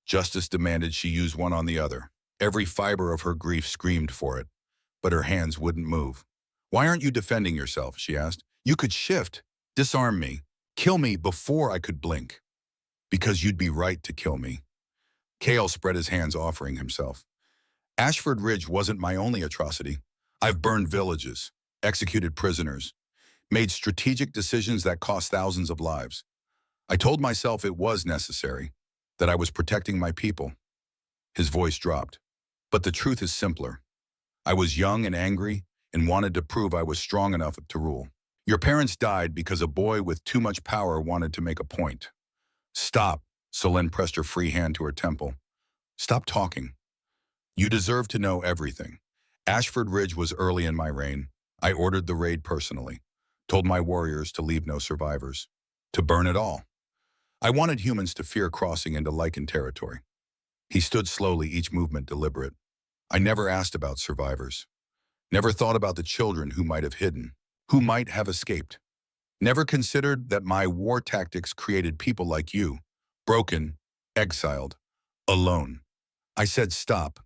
Justice demanded she use one on the other. Every fiber of her grief screamed for it, but her hands wouldn't move. Why aren't you defending yourself? She asked. You could shift, disarm me, kill me before I could blink. Because you'd be right to kill me. Kale spread his hands, offering himself. Ashford Ridge wasn't my only atrocity. I've burned villages, executed prisoners, made strategic decisions that cost thousands of lives. I told myself it was necessary, that I was protecting my people. His voice dropped. But the truth is simpler. I was young and angry and wanted to prove I was strong enough to rule. Your parents died because a boy with too much power wanted to make a point. Stop, Selene pressed her free hand to her temple. Stop talking. You deserve to know everything. Ashford Ridge was early in my reign. I ordered the raid personally, told my warriors to leave no survivors, to burn it all. I wanted humans to fear crossing into Lycan territory. He stood slowly, each movement deliberate. I never asked about survivors. Never thought about the children who might have hidden, who might have escaped. Never considered that my war tactics created people like you, broken, exiled, alone. I said stop,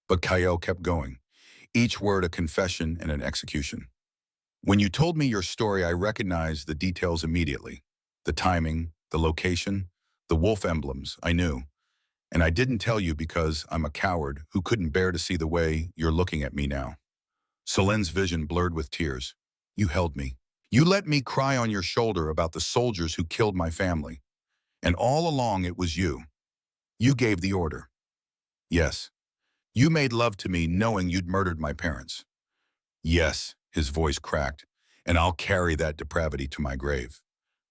but Kyle kept going, each word a confession and an execution. When you told me your story, I recognized the details immediately. The timing, the location, the wolf emblems, I knew. And I didn't tell you because I'm a coward who couldn't bear to see the way you're looking at me now. Selene's vision blurred with tears. You held me. You let me cry on your shoulder about the soldiers who killed my family. And all along it was you. You gave the order. Yes. You made love to me knowing you'd murdered my parents. Yes, his voice cracked, and I'll carry that depravity to my grave.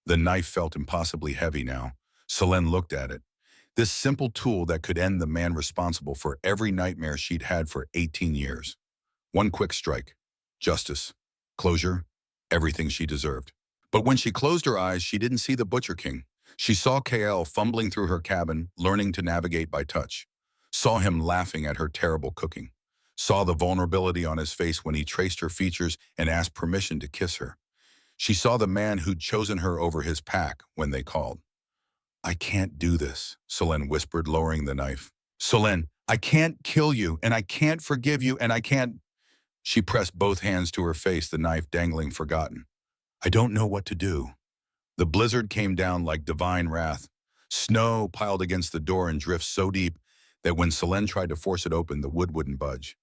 The knife felt impossibly heavy now. Selene looked at it. This simple tool that could end the man responsible for every nightmare she'd had for 18 years. One quick strike. Justice. Closure. Everything she deserved. But when she closed her eyes, she didn't see the Butcher King. She saw KL fumbling through her cabin, learning to navigate by touch. Saw him laughing at her terrible cooking. Saw the vulnerability on his face when he traced her features and asked permission to kiss her. She saw the man who'd chosen her over his pack when they called. I can't do this, Selene whispered, lowering the knife. Selene, I can't kill you, and I can't forgive you, and I can't... She pressed both hands to her face, the knife dangling forgotten. I don't know what to do. The blizzard came down like divine wrath. Snow piled against the door in drifts so deep that when Selene tried to force it open, the wood wouldn't budge.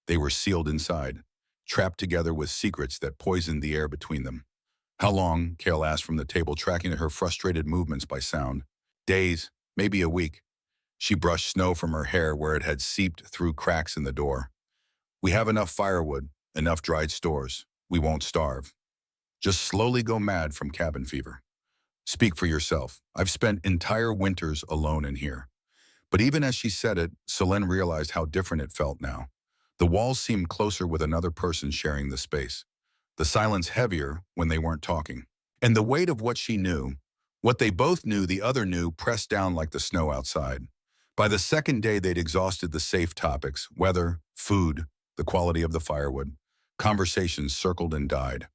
They were sealed inside, trapped together with secrets that poisoned the air between them. How long? Kale asked from the table, tracking her frustrated movements by sound. Days, maybe a week. She brushed snow from her hair where it had seeped through cracks in the door. We have enough firewood, enough dried stores. We won't starve. Just slowly go mad from cabin fever. Speak for yourself. I've spent entire winters alone in here. But even as she said it, Selene realized how different it felt now. The walls seemed closer with another person sharing the space. The silence heavier when they weren't talking. And the weight of what she knew, what they both knew the other knew, pressed down like the snow outside. By the second day, they'd exhausted the safe topics: weather, food, the quality of the firewood. Conversations circled and died,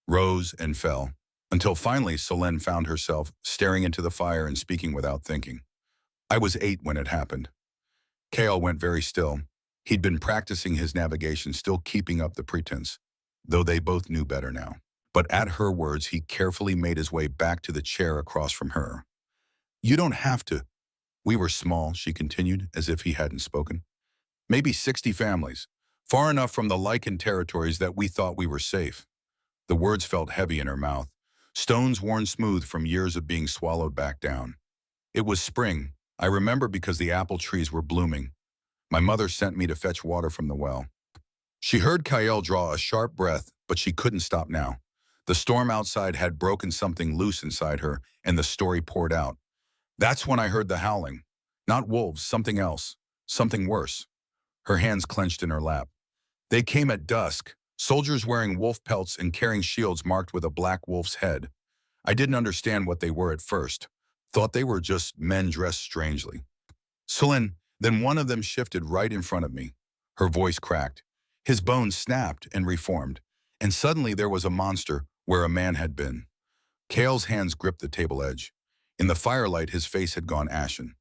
rose and fell, until finally Selene found herself staring into the fire and speaking without thinking. I was 8 when it happened. Kale went very still. He'd been practicing his navigation, still keeping up the pretense, though they both knew better now. But at her words, he carefully made his way back to the chair across from her. You don't have to. We were small, she continued, as if he hadn't spoken. Maybe 60 families, far enough from the Lycan territories that we thought we were safe. The words felt heavy in her mouth, stones worn smooth from years of being swallowed back down. It was spring. I remember because the apple trees were blooming. My mother sent me to fetch water from the well. She heard Kyle draw a sharp breath, but she couldn't stop now. The storm outside had broken something loose inside her, and the story poured out. That's when I heard the howling. Not wolves, something else. Something worse. Her hands clenched in her lap. They came at dusk, soldiers wearing wolf pelts and carrying shields marked with a black wolf's head. I didn't understand what they were at first. Thought they were just men dressed strangely. Selene, then one of them shifted right in front of me. Her voice cracked. His bones snapped and reformed, and suddenly there was a monster where a man had been. Kale's hands gripped the table edge. In the firelight, his face had gone ashen.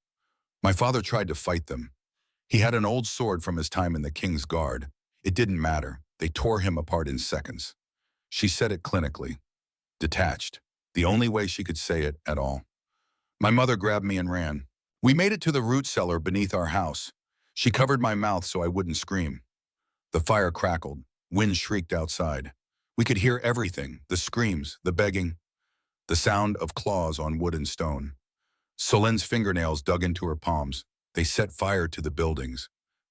My father tried to fight them. He had an old sword from his time in the King's Guard. It didn't matter. They tore him apart in seconds. She said it clinically, detached, the only way she could say it at all. My mother grabbed me and ran. We made it to the root cellar beneath our house. She covered my mouth so I wouldn't scream. The fire crackled. Wind shrieked outside. We could hear everything, the screams, the begging, the sound of claws on wood and stone. Solene's fingernails dug into her palms. They set fire to the buildings.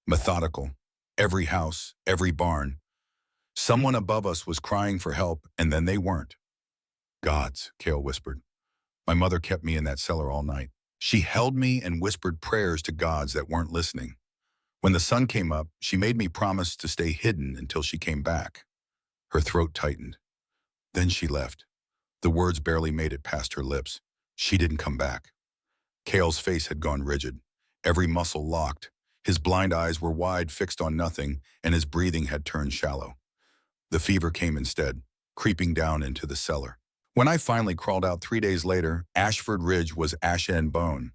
Methodical. Every house, every barn. Someone above us was crying for help, and then they weren't. Gods, Kale whispered. My mother kept me in that cellar all night. She held me and whispered prayers to gods that weren't listening. When the sun came up, she made me promise to stay hidden until she came back. Her throat tightened. Then she left. The words barely made it past her lips. She didn't come back. Kale's face had gone rigid, every muscle locked. His blind eyes were wide, fixed on nothing, and his breathing had turned shallow. The fever came instead, creeping down into the cellar. When I finally crawled out 3 days later, Ashford Ridge was ash and bone.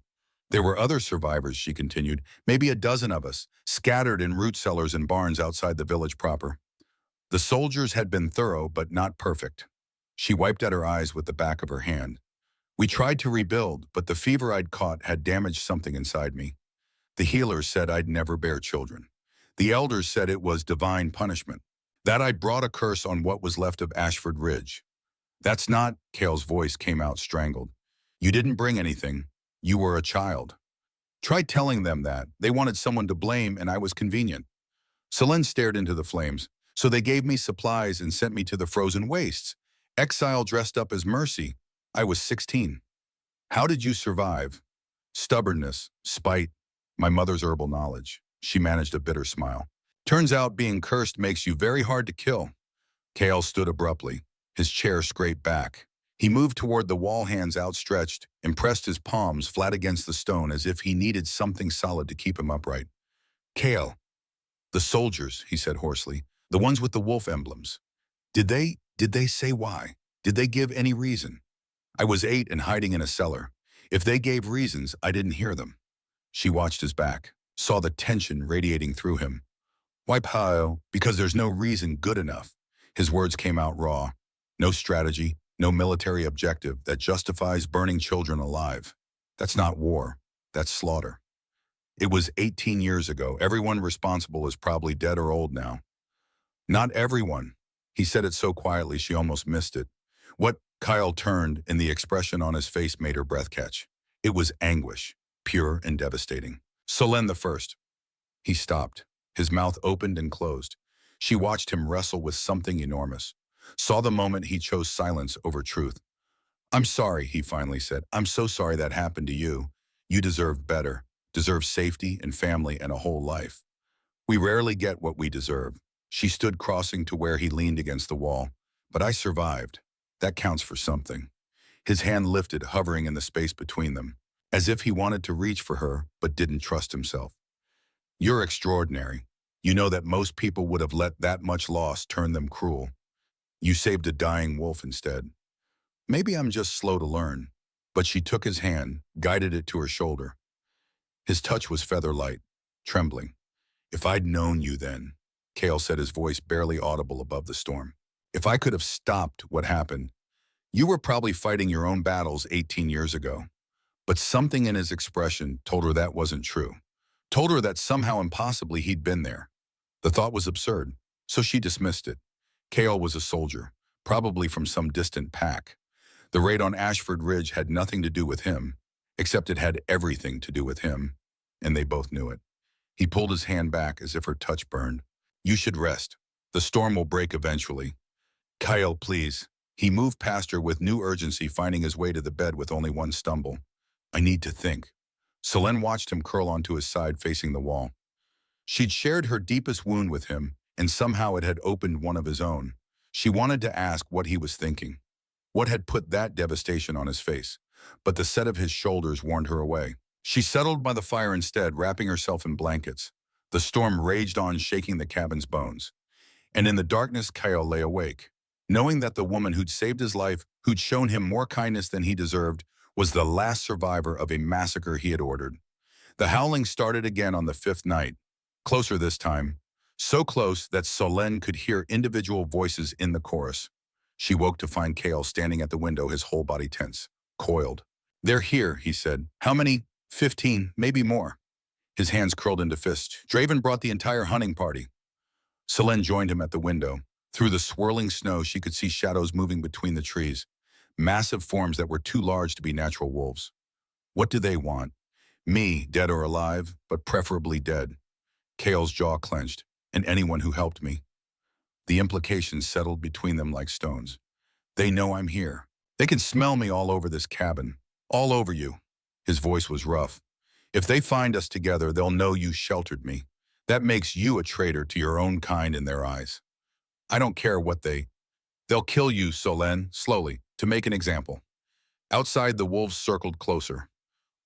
There were other survivors, she continued, maybe a dozen of us, scattered in root cellars and barns outside the village proper. The soldiers had been thorough, but not perfect. She wiped at her eyes with the back of her hand. We tried to rebuild, but the fever I'd caught had damaged something inside me. The healers said I'd never bear children. The elders said it was divine punishment, that I'd brought a curse on what was left of Ashford Ridge. That's not, Kale's voice came out strangled. You didn't bring anything. You were a child. Try telling them that. They wanted someone to blame, and I was convenient. Selene stared into the flames. So they gave me supplies and sent me to the frozen wastes. Exile dressed up as mercy. I was 16. How did you survive? Stubbornness, spite, my mother's herbal knowledge. She managed a bitter smile. Turns out being cursed makes you very hard to kill. Kale stood abruptly, his chair scraped back. He moved toward the wall, hands outstretched, and pressed his palms flat against the stone as if he needed something solid to keep him upright. Kale. The soldiers, he said hoarsely, the ones with the wolf emblems. Did they say why? Did they give any reason? I was 8 and hiding in a cellar. If they gave reasons, I didn't hear them. She watched his back, saw the tension radiating through him. Why, Pio? Because there's no reason good enough. His words came out raw. No strategy, no military objective that justifies burning children alive. That's not war. That's slaughter. It was 18 years ago. Everyone responsible is probably dead or old now. Not everyone. He said it so quietly she almost missed it. What? Kyle turned, and the expression on his face made her breath catch. It was anguish, pure and devastating. Selene the first. He stopped. His mouth opened and closed. She watched him wrestle with something enormous. Saw the moment he chose silence over truth. I'm sorry, he finally said. I'm so sorry that happened to you. You deserved better. Deserve safety and family and a whole life. We rarely get what we deserve. She stood crossing to where he leaned against the wall. But I survived. That counts for something. His hand lifted, hovering in the space between them, as if he wanted to reach for her, but didn't trust himself. You're extraordinary. You know that most people would have let that much loss turn them cruel. You saved a dying wolf instead. Maybe I'm just slow to learn. But she took his hand, guided it to her shoulder. His touch was feather-light, trembling. If I'd known you then, Kale said, his voice barely audible above the storm. If I could have stopped what happened, you were probably fighting your own battles 18 years ago. But something in his expression told her that wasn't true. Told her that somehow impossibly he'd been there. The thought was absurd, so she dismissed it. Kale was a soldier, probably from some distant pack. The raid on Ashford Ridge had nothing to do with him, except it had everything to do with him, and they both knew it. He pulled his hand back as if her touch burned. You should rest. The storm will break eventually. Kyle, please. He moved past her with new urgency, finding his way to the bed with only one stumble. I need to think. Selene watched him curl onto his side facing the wall. She'd shared her deepest wound with him, and somehow it had opened one of his own. She wanted to ask what he was thinking. What had put that devastation on his face? But the set of his shoulders warned her away. She settled by the fire instead, wrapping herself in blankets. The storm raged on, shaking the cabin's bones. And in the darkness, Kyle lay awake, knowing that the woman who'd saved his life, who'd shown him more kindness than he deserved, was the last survivor of a massacre he had ordered. The howling started again on the fifth night, closer this time, so close that Solène could hear individual voices in the chorus. She woke to find Kale standing at the window, his whole body tense, coiled. They're here, he said. How many? 15, maybe more. His hands curled into fists. Draven brought the entire hunting party. Selene joined him at the window. Through the swirling snow, she could see shadows moving between the trees, massive forms that were too large to be natural wolves. What do they want? Me, dead or alive, but preferably dead. Kale's jaw clenched. And anyone who helped me. The implications settled between them like stones. They know I'm here. They can smell me all over this cabin. All over you. His voice was rough. If they find us together, they'll know you sheltered me. That makes you a traitor to your own kind in their eyes. I don't care what they'll kill you, Solène, slowly, to make an example. Outside, the wolves circled closer.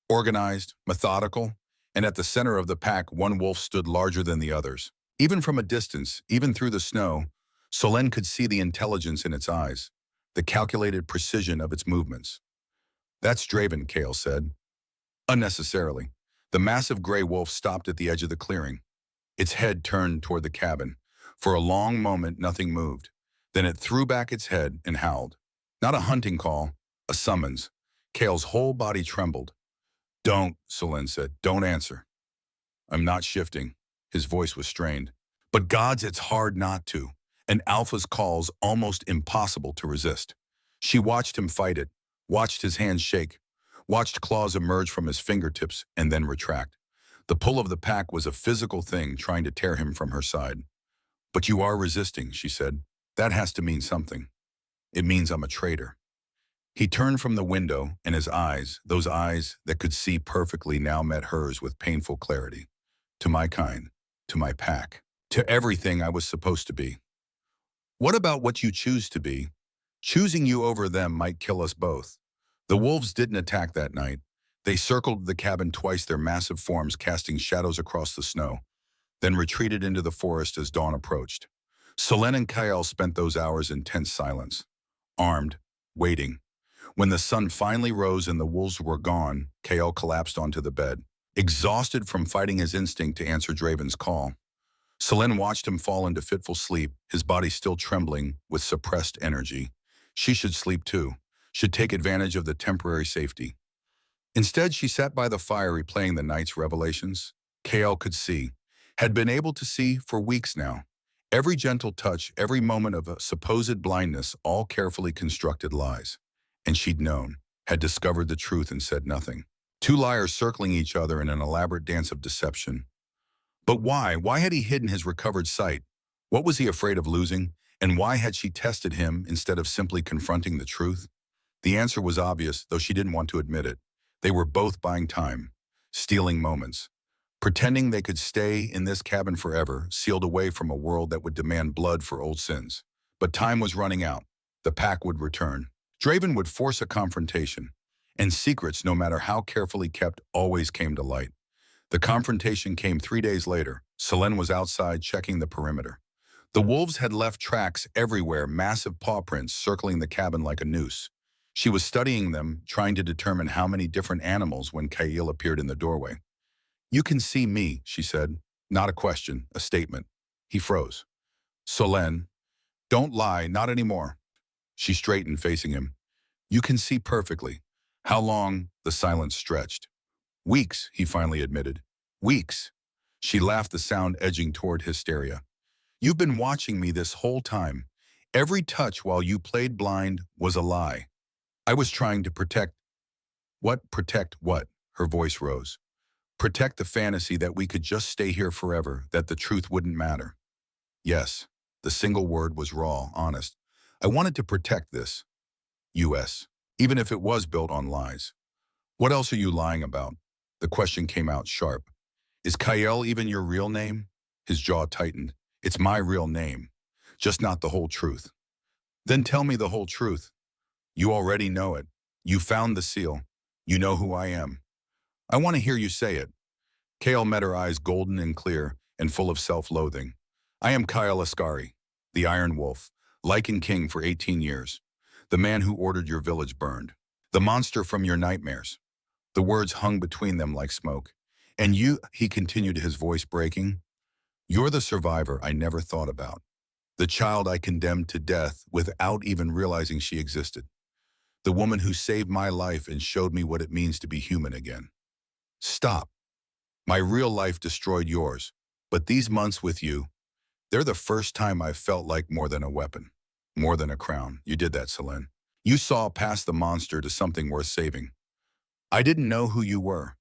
Organized, methodical, and at the center of the pack, one wolf stood larger than the others. Even from a distance, even through the snow, Solène could see the intelligence in its eyes, the calculated precision of its movements. That's Draven, Kale said. Unnecessarily. The massive gray wolf stopped at the edge of the clearing. Its head turned toward the cabin. For a long moment, nothing moved. Then it threw back its head and howled. Not a hunting call, a summons. Kale's whole body trembled. Don't, Solène said. Don't answer. I'm not shifting. His voice was strained. But gods, it's hard not to. An alpha's call's almost impossible to resist. She watched him fight it, watched his hands shake, watched claws emerge from his fingertips and then retract. The pull of the pack was a physical thing trying to tear him from her side. But you are resisting, she said. That has to mean something. It means I'm a traitor. He turned from the window, and his eyes, those eyes that could see perfectly, now met hers with painful clarity. To my kind. To my pack, to everything I was supposed to be. What about what you choose to be? Choosing you over them might kill us both. The wolves didn't attack that night. They circled the cabin twice, their massive forms casting shadows across the snow, then retreated into the forest as dawn approached. Solène and Kyle spent those hours in tense silence, armed, waiting. When the sun finally rose and the wolves were gone, Kyle collapsed onto the bed, exhausted from fighting his instinct to answer Draven's call. Selene watched him fall into fitful sleep, his body still trembling with suppressed energy. She should sleep too, should take advantage of the temporary safety. Instead, she sat by the fire replaying the night's revelations. Kale could see, had been able to see for weeks now. Every gentle touch, every moment of a supposed blindness, all carefully constructed lies. And she'd known, had discovered the truth and said nothing. Two liars circling each other in an elaborate dance of deception. But why? Why had he hidden his recovered sight? What was he afraid of losing? And why had she tested him instead of simply confronting the truth? The answer was obvious, though she didn't want to admit it. They were both buying time, stealing moments, pretending they could stay in this cabin forever, sealed away from a world that would demand blood for old sins. But time was running out. The pack would return. Draven would force a confrontation. And secrets, no matter how carefully kept, always came to light. The confrontation came 3 days later. Selene was outside checking the perimeter. The wolves had left tracks everywhere, massive paw prints circling the cabin like a noose. She was studying them, trying to determine how many different animals when Kyle appeared in the doorway. You can see me, she said. Not a question, a statement. He froze. Solène, don't lie, not anymore. She straightened, facing him. You can see perfectly. How long? The silence stretched. Weeks, he finally admitted. Weeks. She laughed, the sound edging toward hysteria. You've been watching me this whole time. Every touch while you played blind was a lie. I was trying to protect. What? Protect what? Her voice rose. Protect the fantasy that we could just stay here forever, that the truth wouldn't matter. Yes. The single word was raw, honest. I wanted to protect this, U.S., even if it was built on lies. What else are you lying about? The question came out sharp. Is Kyle even your real name? His jaw tightened. It's my real name, just not the whole truth. Then tell me the whole truth. You already know it. You found the seal. You know who I am. I want to hear you say it. Kale met her eyes golden and clear and full of self-loathing. I am Kyle Ascari, the Iron Wolf, Lycan King for 18 years, the man who ordered your village burned, the monster from your nightmares. The words hung between them like smoke. And you, he continued, his voice breaking, you're the survivor I never thought about, the child I condemned to death without even realizing she existed, the woman who saved my life and showed me what it means to be human again. Stop. My real life destroyed yours, but these months with you, they're the first time I've felt like more than a weapon, more than a crown. You did that, Selene. You saw past the monster to something worth saving. I didn't know who you were.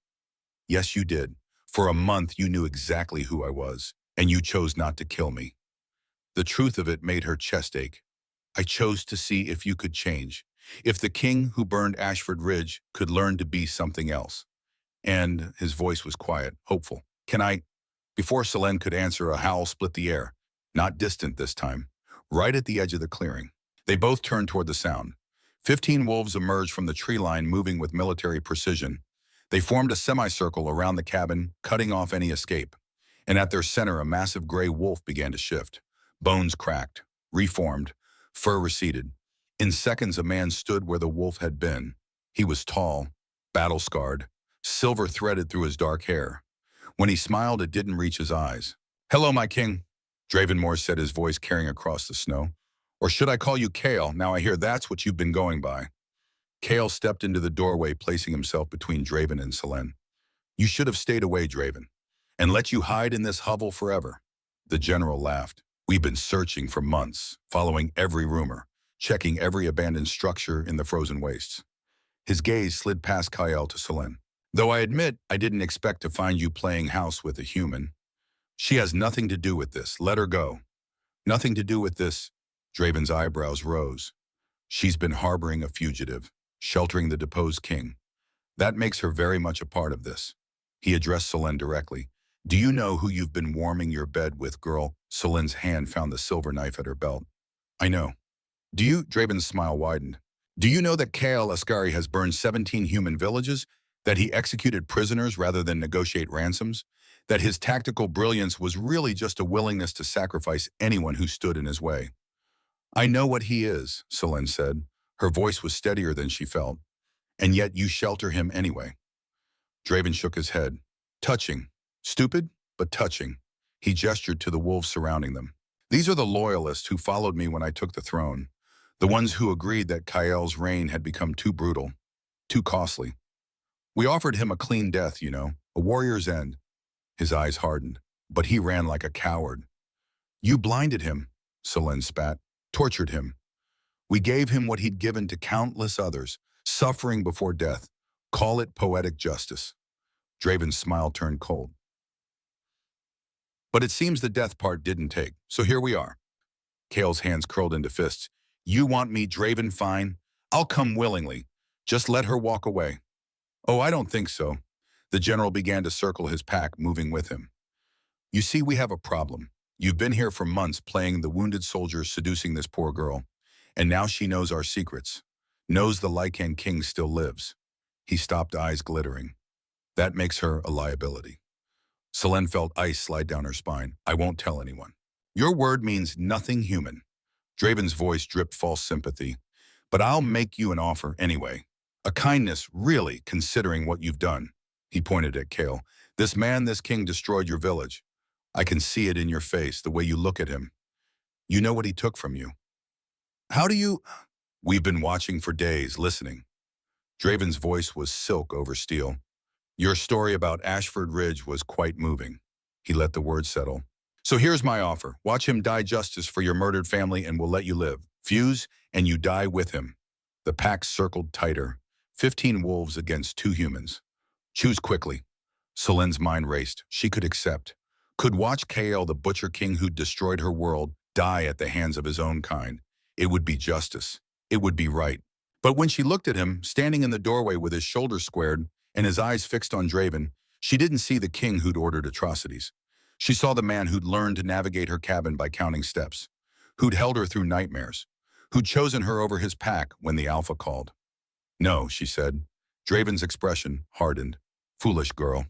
Yes, you did. For a month, you knew exactly who I was, and you chose not to kill me. The truth of it made her chest ache. I chose to see if you could change, if the king who burned Ashford Ridge could learn to be something else. And his voice was quiet, hopeful. Can I? Before Selene could answer, a howl split the air. Not distant this time. Right at the edge of the clearing. They both turned toward the sound. 15 wolves emerged from the tree line, moving with military precision. They formed a semicircle around the cabin, cutting off any escape. And at their center, a massive gray wolf began to shift. Bones cracked, reformed, fur receded. In seconds, a man stood where the wolf had been. He was tall, battle-scarred, silver threaded through his dark hair. When he smiled, it didn't reach his eyes. Hello, my king, Dravenmore said, his voice carrying across the snow. Or should I call you Kale? Now I hear that's what you've been going by. Kale stepped into the doorway, placing himself between Draven and Selene. You should have stayed away, Draven, and let you hide in this hovel forever. The general laughed. We've been searching for months, following every rumor, checking every abandoned structure in the frozen wastes. His gaze slid past Kyle to Selene. Though I admit I didn't expect to find you playing house with a human. She has nothing to do with this. Let her go. Nothing to do with this. Draven's eyebrows rose. She's been harboring a fugitive, sheltering the deposed king. That makes her very much a part of this. He addressed Selene directly. Do you know who you've been warming your bed with, girl? Selene's hand found the silver knife at her belt. I know. Do you? Draven's smile widened. Do you know that Kale Ascari has burned 17 human villages? That he executed prisoners rather than negotiate ransoms? That his tactical brilliance was really just a willingness to sacrifice anyone who stood in his way? I know what he is, Selene said. Her voice was steadier than she felt. And yet you shelter him anyway. Draven shook his head. Touching. Stupid, but touching. He gestured to the wolves surrounding them. These are the loyalists who followed me when I took the throne. The ones who agreed that Kyle's reign had become too brutal, too costly. We offered him a clean death, a warrior's end. His eyes hardened, but he ran like a coward. You blinded him, Selene spat, tortured him. We gave him what he'd given to countless others, suffering before death. Call it poetic justice. Draven's smile turned cold. But it seems the death part didn't take, so here we are. Kale's hands curled into fists. You want me, Draven? Fine. I'll come willingly. Just let her walk away. Oh, I don't think so. The general began to circle his pack, moving with him. You see, we have a problem. You've been here for months playing the wounded soldier, seducing this poor girl. And now she knows our secrets. Knows the Lycan king still lives. He stopped, eyes glittering. That makes her a liability. Selene felt ice slide down her spine. I won't tell anyone. Your word means nothing human. Draven's voice dripped false sympathy. But I'll make you an offer anyway. A kindness, really, considering what you've done. He pointed at Kale. This man, this king destroyed your village. I can see it in your face, the way you look at him. You know what he took from you. How do you? We've been watching for days, listening. Draven's voice was silk over steel. Your story about Ashford Ridge was quite moving. He let the words settle. So here's my offer. Watch him die justice for your murdered family and we'll let you live. Fuse, and you die with him. The pack circled tighter. 15 wolves against 2 humans. Choose quickly. Selene's mind raced. She could accept. Could watch Kale, the Butcher King who destroyed her world, die at the hands of his own kind. It would be justice. It would be right. But when she looked at him, standing in the doorway with his shoulders squared and his eyes fixed on Draven, she didn't see the king who'd ordered atrocities. She saw the man who'd learned to navigate her cabin by counting steps, who'd held her through nightmares, who'd chosen her over his pack when the Alpha called. No, she said. Draven's expression hardened. Foolish girl.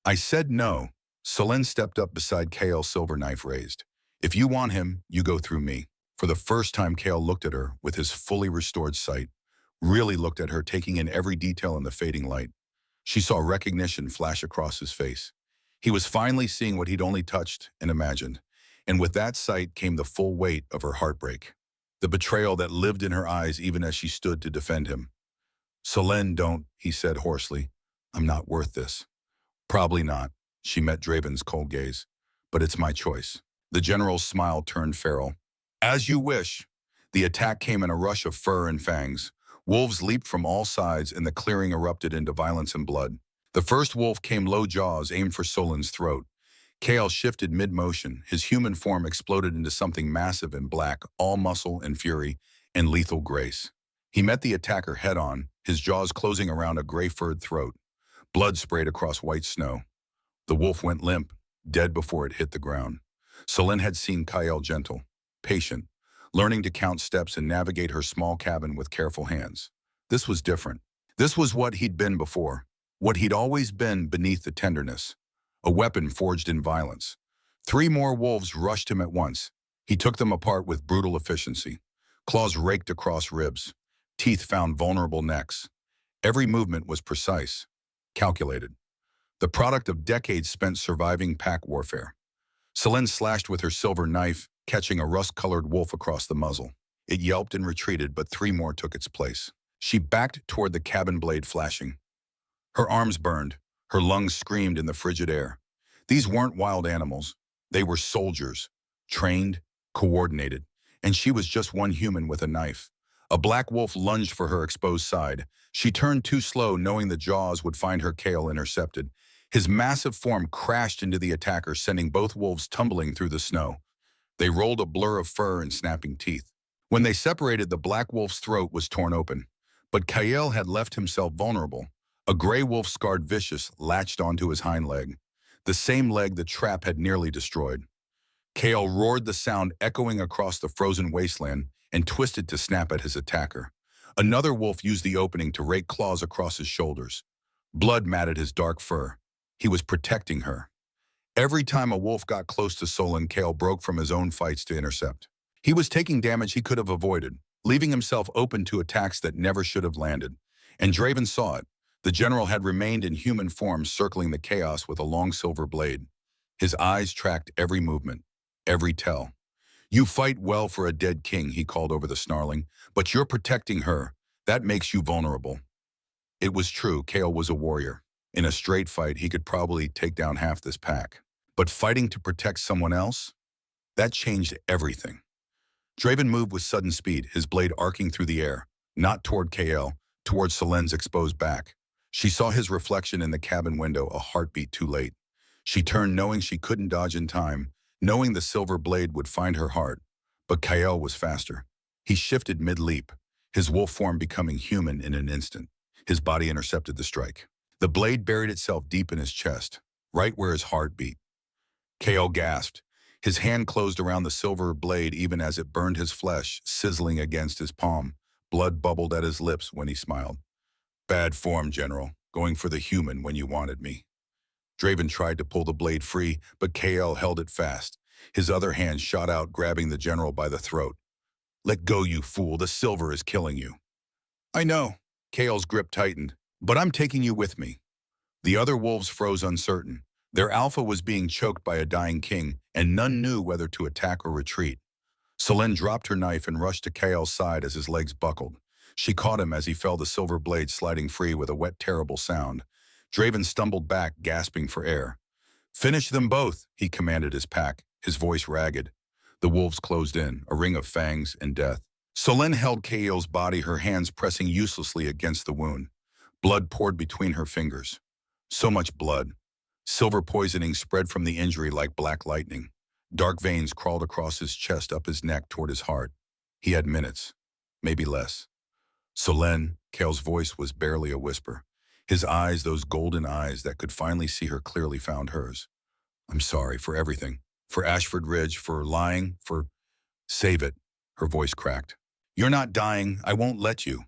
I said no. Selene stepped up beside Kale's silver knife raised. If you want him, you go through me. For the first time, Kale looked at her with his fully restored sight, really looked at her, taking in every detail in the fading light. She saw recognition flash across his face. He was finally seeing what he'd only touched and imagined. And with that sight came the full weight of her heartbreak, the betrayal that lived in her eyes even as she stood to defend him. Selene, don't, he said hoarsely. I'm not worth this. Probably not, she met Draven's cold gaze. But it's my choice. The general's smile turned feral. As you wish. The attack came in a rush of fur and fangs. Wolves leaped from all sides and the clearing erupted into violence and blood. The first wolf came low jaws aimed for Solene's throat. Kale shifted mid-motion. His human form exploded into something massive and black, all muscle and fury and lethal grace. He met the attacker head-on, his jaws closing around a gray-furred throat. Blood sprayed across white snow. The wolf went limp, dead before it hit the ground. Selene had seen Kale gentle, patient, learning to count steps and navigate her small cabin with careful hands. This was different. This was what he'd been before, what he'd always been beneath the tenderness. A weapon forged in violence. 3 more wolves rushed him at once. He took them apart with brutal efficiency. Claws raked across ribs. Teeth found vulnerable necks. Every movement was precise, calculated. The product of decades spent surviving pack warfare. Selene slashed with her silver knife, catching a rust-colored wolf across the muzzle. It yelped and retreated, but 3 more took its place. She backed toward the cabin blade flashing. Her arms burned. Her lungs screamed in the frigid air. These weren't wild animals. They were soldiers, trained, coordinated, and she was just one human with a knife. A black wolf lunged for her exposed side. She turned too slow, knowing the jaws would find her. Kale intercepted. His massive form crashed into the attacker, sending both wolves tumbling through the snow. They rolled a blur of fur and snapping teeth. When they separated, the black wolf's throat was torn open. But Kale had left himself vulnerable. A gray wolf, scarred vicious, latched onto his hind leg, the same leg the trap had nearly destroyed. Kale roared, the sound echoing across the frozen wasteland, and twisted to snap at his attacker. Another wolf used the opening to rake claws across his shoulders. Blood matted his dark fur. He was protecting her. Every time a wolf got close to Selene, Kale broke from his own fights to intercept. He was taking damage he could have avoided, leaving himself open to attacks that never should have landed. And Draven saw it. The general had remained in human form, circling the chaos with a long silver blade. His eyes tracked every movement, every tell. You fight well for a dead king, he called over the snarling, but you're protecting her. That makes you vulnerable. It was true, Kale was a warrior. In a straight fight, he could probably take down half this pack. But fighting to protect someone else? That changed everything. Draven moved with sudden speed, his blade arcing through the air, not toward Kale, toward Selene's exposed back. She saw his reflection in the cabin window, a heartbeat too late. She turned, knowing she couldn't dodge in time, knowing the silver blade would find her heart. But Kale was faster. He shifted mid-leap, his wolf form becoming human in an instant. His body intercepted the strike. The blade buried itself deep in his chest, right where his heart beat. Kale gasped. His hand closed around the silver blade even as it burned his flesh, sizzling against his palm. Blood bubbled at his lips when he smiled. Bad form, General, going for the human when you wanted me. Draven tried to pull the blade free, but Kale held it fast. His other hand shot out, grabbing the general by the throat. Let go, you fool. The silver is killing you. I know. Kale's grip tightened. But I'm taking you with me. The other wolves froze uncertain. Their alpha was being choked by a dying king, and none knew whether to attack or retreat. Selene dropped her knife and rushed to Kale's side as his legs buckled. She caught him as he fell, the silver blade sliding free with a wet, terrible sound. Draven stumbled back, gasping for air. Finish them both, he commanded his pack, his voice ragged. The wolves closed in, a ring of fangs and death. Selene held Kale's body, her hands pressing uselessly against the wound. Blood poured between her fingers. So much blood. Silver poisoning spread from the injury like black lightning. Dark veins crawled across his chest up his neck toward his heart. He had minutes, maybe less. Solène, Kale's voice was barely a whisper. His eyes, those golden eyes that could finally see her clearly, found hers. I'm sorry for everything. For Ashford Ridge, for lying, for... Save it. Her voice cracked. You're not dying. I won't let you.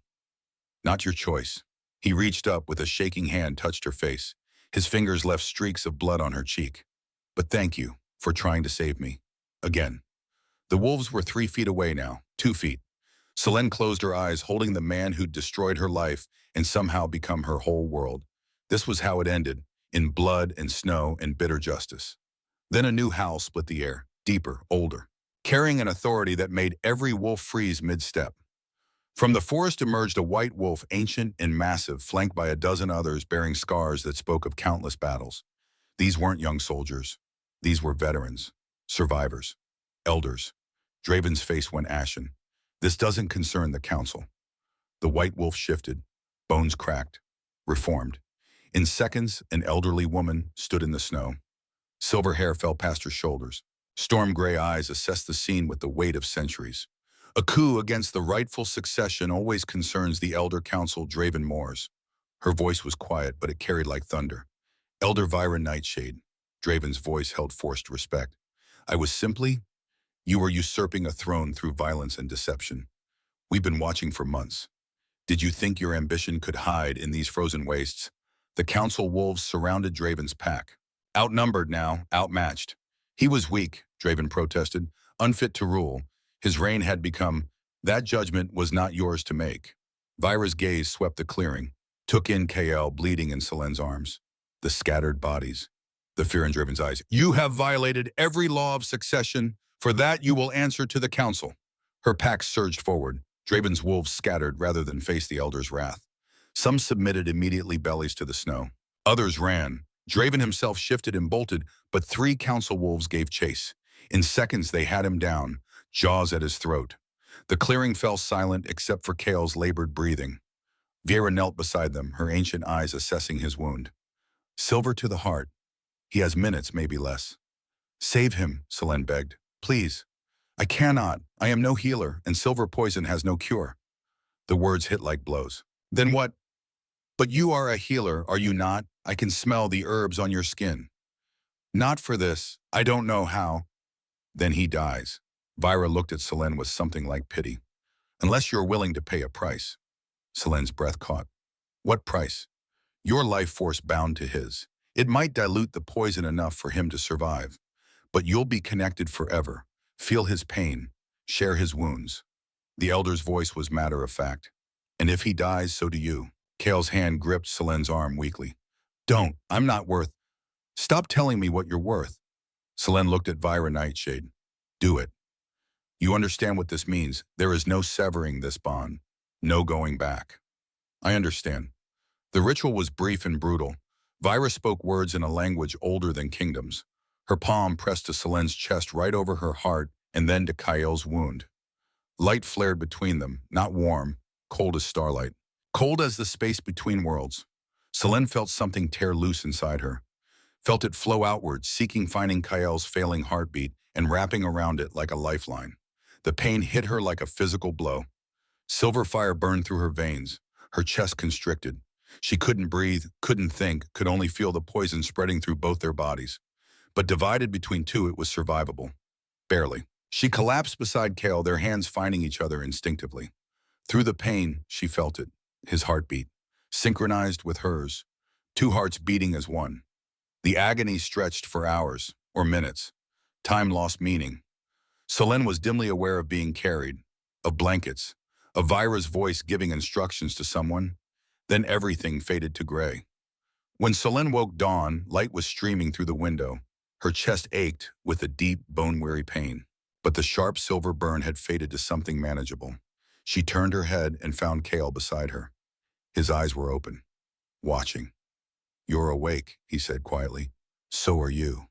Not your choice. He reached up with a shaking hand, touched her face. His fingers left streaks of blood on her cheek. But thank you for trying to save me. Again. The wolves were 3 feet away now, 2 feet. Solène closed her eyes, holding the man who'd destroyed her life and somehow become her whole world. This was how it ended, in blood and snow and bitter justice. Then a new howl split the air, deeper, older, carrying an authority that made every wolf freeze mid-step. From the forest emerged a white wolf, ancient and massive, flanked by a dozen others bearing scars that spoke of countless battles. These weren't young soldiers. These were veterans, survivors, elders. Draven's face went ashen. This doesn't concern the council. The white wolf shifted, bones cracked, reformed. In seconds, an elderly woman stood in the snow. Silver hair fell past her shoulders. Storm gray eyes assessed the scene with the weight of centuries. A coup against the rightful succession always concerns the elder council, Draven Moores. Her voice was quiet, but it carried like thunder. Elder Vyra Nightshade. Draven's voice held forced respect. You were usurping a throne through violence and deception. We've been watching for months. Did you think your ambition could hide in these frozen wastes? The council wolves surrounded Draven's pack. Outnumbered now, outmatched. He was weak, Draven protested, unfit to rule. His reign had become, that judgment was not yours to make. Vyra's gaze swept the clearing, took in KL bleeding in Solène's arms. The scattered bodies. The fear in Draven's eyes. You have violated every law of succession. For that you will answer to the council. Her pack surged forward. Draven's wolves scattered rather than face the elder's wrath. Some submitted immediately, bellies to the snow. Others ran. Draven himself shifted and bolted, but 3 council wolves gave chase. In seconds they had him down, jaws at his throat. The clearing fell silent except for Kale's labored breathing. Vyra knelt beside them, her ancient eyes assessing his wound. Silver to the heart. He has minutes, maybe less. Save him, Solène begged. Please. I cannot. I am no healer, and silver poison has no cure. The words hit like blows. Then what? But you are a healer, are you not? I can smell the herbs on your skin. Not for this. I don't know how. Then he dies. Vyra looked at Solène with something like pity. Unless you're willing to pay a price. Solène's breath caught. What price? Your life force bound to his. It might dilute the poison enough for him to survive. But you'll be connected forever. Feel his pain. Share his wounds. The elder's voice was matter of fact. And if he dies, so do you. Kale's hand gripped Solène's arm weakly. Don't. I'm not worth. Stop telling me what you're worth. Solène looked at Vyra Nightshade. Do it. You understand what this means. There is no severing this bond. No going back. I understand. The ritual was brief and brutal. Vyra spoke words in a language older than kingdoms. Her palm pressed to Solène's chest, right over her heart, and then to Kale's wound. Light flared between them, not warm, cold as starlight. Cold as the space between worlds. Solène felt something tear loose inside her. Felt it flow outward, finding Kale's failing heartbeat and wrapping around it like a lifeline. The pain hit her like a physical blow. Silver fire burned through her veins, her chest constricted. She couldn't breathe, couldn't think, could only feel the poison spreading through both their bodies. But divided between two, it was survivable. Barely. She collapsed beside Kale, their hands finding each other instinctively. Through the pain, she felt it, his heartbeat, synchronized with hers, 2 hearts beating as one. The agony stretched for hours, or minutes. Time lost meaning. Solène was dimly aware of being carried, of blankets, of Vyra's voice giving instructions to someone. Then everything faded to gray. When Solène woke dawn, light was streaming through the window. Her chest ached with a deep, bone-weary pain. But the sharp silver burn had faded to something manageable. She turned her head and found Kale beside her. His eyes were open, watching. You're awake, he said quietly. So are you.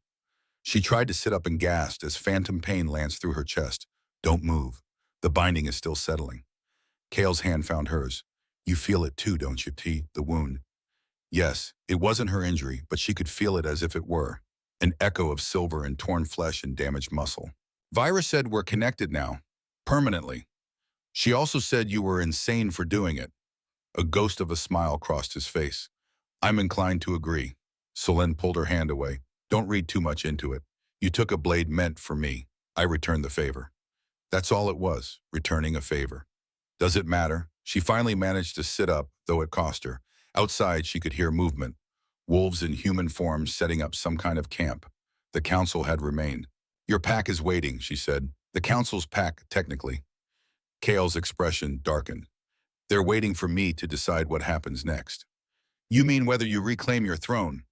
She tried to sit up and gasped as phantom pain lanced through her chest. Don't move. The binding is still settling. Kale's hand found hers. You feel it too, don't you, T? The wound. Yes, it wasn't her injury, but she could feel it as if it were. an echo of silver and torn flesh and damaged muscle. Vira said we're connected now, permanently. She also said you were insane for doing it. A ghost of a smile crossed his face. I'm inclined to agree. Solène pulled her hand away. Don't read too much into it. You took a blade meant for me. I returned the favor. That's all it was, returning a favor. Does it matter? She finally managed to sit up, though it cost her. Outside, she could hear movement. Wolves in human forms setting up some kind of camp. The council had remained. Your pack is waiting, she said. The council's pack, technically. Kale's expression darkened. They're waiting for me to decide what happens next. You mean whether you reclaim your throne?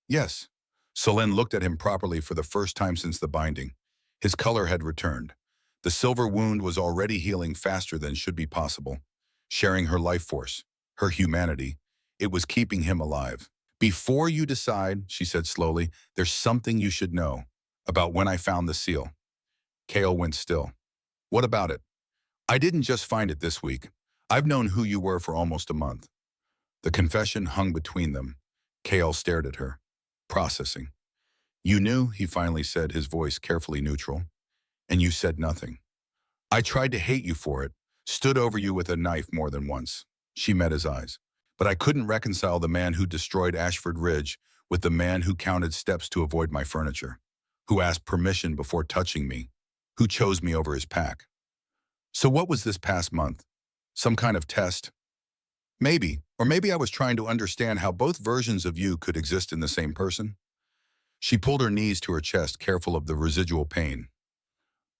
Yes. Solène looked at him properly for the first time since the binding. His color had returned. The silver wound was already healing faster than should be possible. Sharing her life force, her humanity, it was keeping him alive. Before you decide, she said slowly, there's something you should know about when I found the seal. Kale went still. What about it? I didn't just find it this week. I've known who you were for almost a month. The confession hung between them. Kale stared at her, processing. You knew, he finally said, his voice carefully neutral, and you said nothing. I tried to hate you for it, stood over you with a knife more than once. She met his eyes. But I couldn't reconcile the man who destroyed Ashford Ridge with the man who counted steps to avoid my furniture, who asked permission before touching me, who chose me over his pack. So what was this past month? Some kind of test? Maybe, or maybe I was trying to understand how both versions of you could exist in the same person. She pulled her knees to her chest, careful of the residual pain.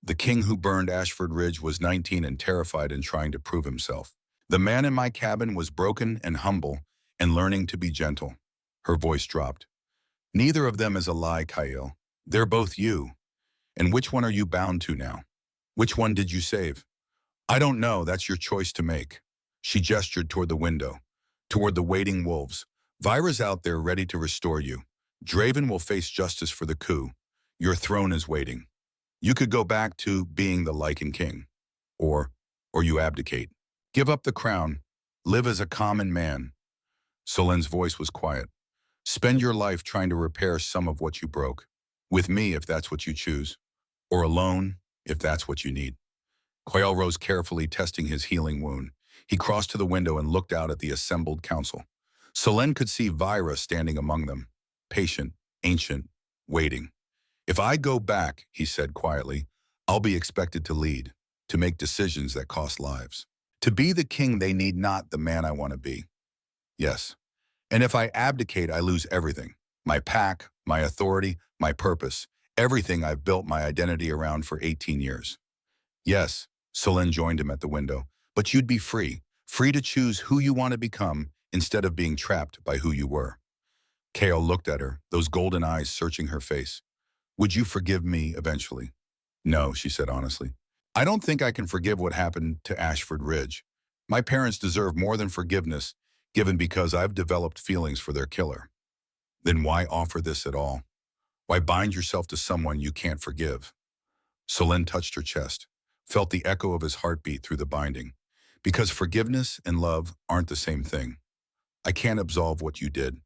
The king who burned Ashford Ridge was 19 and terrified and trying to prove himself. The man in my cabin was broken and humble and learning to be gentle. Her voice dropped. Neither of them is a lie, Kyle. They're both you. And which one are you bound to now? Which one did you save? I don't know, that's your choice to make. She gestured toward the window, toward the waiting wolves. Vira's out there ready to restore you. Draven will face justice for the coup. Your throne is waiting. You could go back to being the Lycan king. Or you abdicate. Give up the crown. Live as a common man. Solène's voice was quiet. Spend your life trying to repair some of what you broke. With me, if that's what you choose. Or alone, if that's what you need. Coyle rose carefully, testing his healing wound. He crossed to the window and looked out at the assembled council. Solène could see Vira standing among them. Patient, ancient, waiting. If I go back, he said quietly, I'll be expected to lead, to make decisions that cost lives. To be the king they need, not the man I want to be. Yes. And if I abdicate, I lose everything. My pack, my authority, my purpose, everything I've built my identity around for 18 years. Yes, Solène joined him at the window, but you'd be free to choose who you want to become instead of being trapped by who you were. Kale looked at her, those golden eyes searching her face. Would you forgive me eventually? No, she said honestly. I don't think I can forgive what happened to Ashford Ridge. My parents deserve more than forgiveness, given because I've developed feelings for their killer. Then why offer this at all? Why bind yourself to someone you can't forgive? Solène touched her chest, felt the echo of his heartbeat through the binding. Because forgiveness and love aren't the same thing. I can't absolve what you did,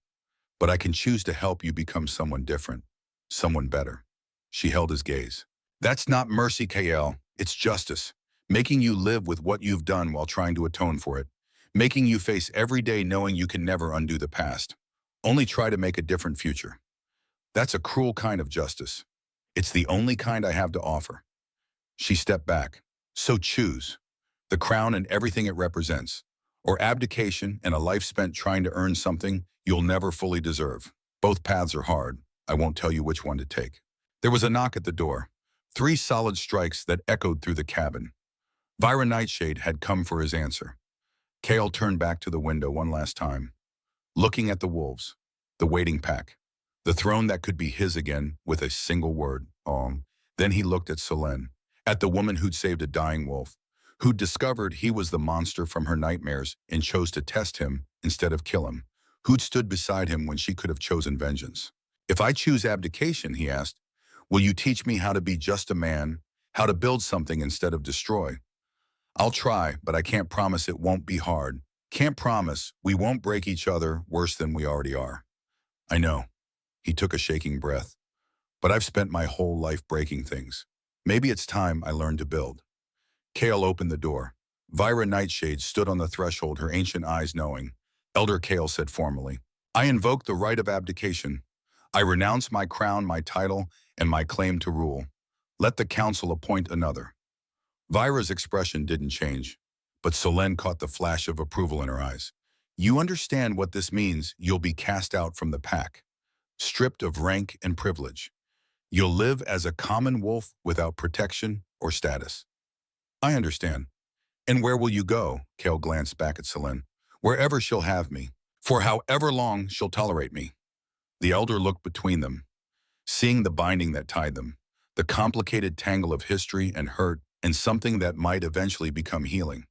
but I can choose to help you become someone different, someone better. She held his gaze. That's not mercy, Kael. It's justice. Making you live with what you've done while trying to atone for it. Making you face every day knowing you can never undo the past. Only try to make a different future. That's a cruel kind of justice. It's the only kind I have to offer. She stepped back. So choose. The crown and everything it represents. Or abdication and a life spent trying to earn something you'll never fully deserve. Both paths are hard. I won't tell you which one to take. There was a knock at the door. 3 solid strikes that echoed through the cabin. Vira Nightshade had come for his answer. Kale turned back to the window one last time, looking at the wolves, the waiting pack, the throne that could be his again with a single word, Then he looked at Solène, at the woman who'd saved a dying wolf, who'd discovered he was the monster from her nightmares and chose to test him instead of kill him, who'd stood beside him when she could have chosen vengeance. If I choose abdication, he asked, will you teach me how to be just a man, how to build something instead of destroy? I'll try, but I can't promise it won't be hard. Can't promise we won't break each other worse than we already are. I know. He took a shaking breath. but I've spent my whole life breaking things. Maybe it's time I learned to build. Kale opened the door. Vira Nightshade stood on the threshold, her ancient eyes knowing. Elder Kale said formally, I invoke the right of abdication. I renounce my crown, my title, and my claim to rule. Let the council appoint another. Vira's expression didn't change, but Solène caught the flash of approval in her eyes. You understand what this means. You'll be cast out from the pack, stripped of rank and privilege. You'll live as a common wolf without protection or status. I understand. And where will you go? Kale glanced back at Solène. Wherever she'll have me, for however long she'll tolerate me. The elder looked between them, seeing the binding that tied them, the complicated tangle of history and hurt, and something that might eventually become healing.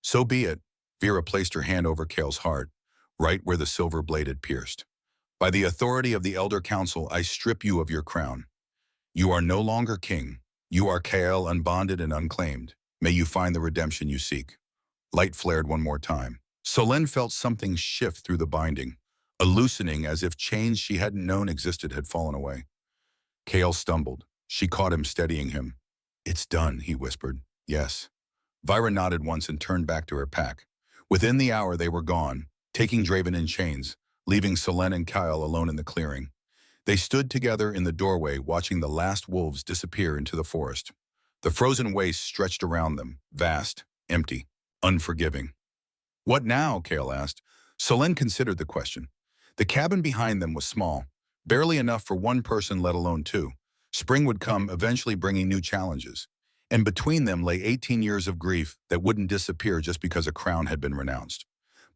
So be it. Vera placed her hand over Kale's heart, right where the silver blade had pierced. By the authority of the Elder Council, I strip you of your crown. You are no longer king. You are Kale, unbonded and unclaimed. May you find the redemption you seek. Light flared one more time. Solène felt something shift through the binding, a loosening as if chains she hadn't known existed had fallen away. Kale stumbled. She caught him, steadying him. It's done, he whispered. Yes. Vira nodded once and turned back to her pack. Within the hour they were gone, taking Draven in chains, leaving Solène and Kyle alone in the clearing. They stood together in the doorway, watching the last wolves disappear into the forest. The frozen waste stretched around them, vast, empty, unforgiving. What now? Kale asked. Solène considered the question. The cabin behind them was small, barely enough for one person, let alone two. Spring would come, eventually bringing new challenges. And between them lay 18 years of grief that wouldn't disappear just because a crown had been renounced.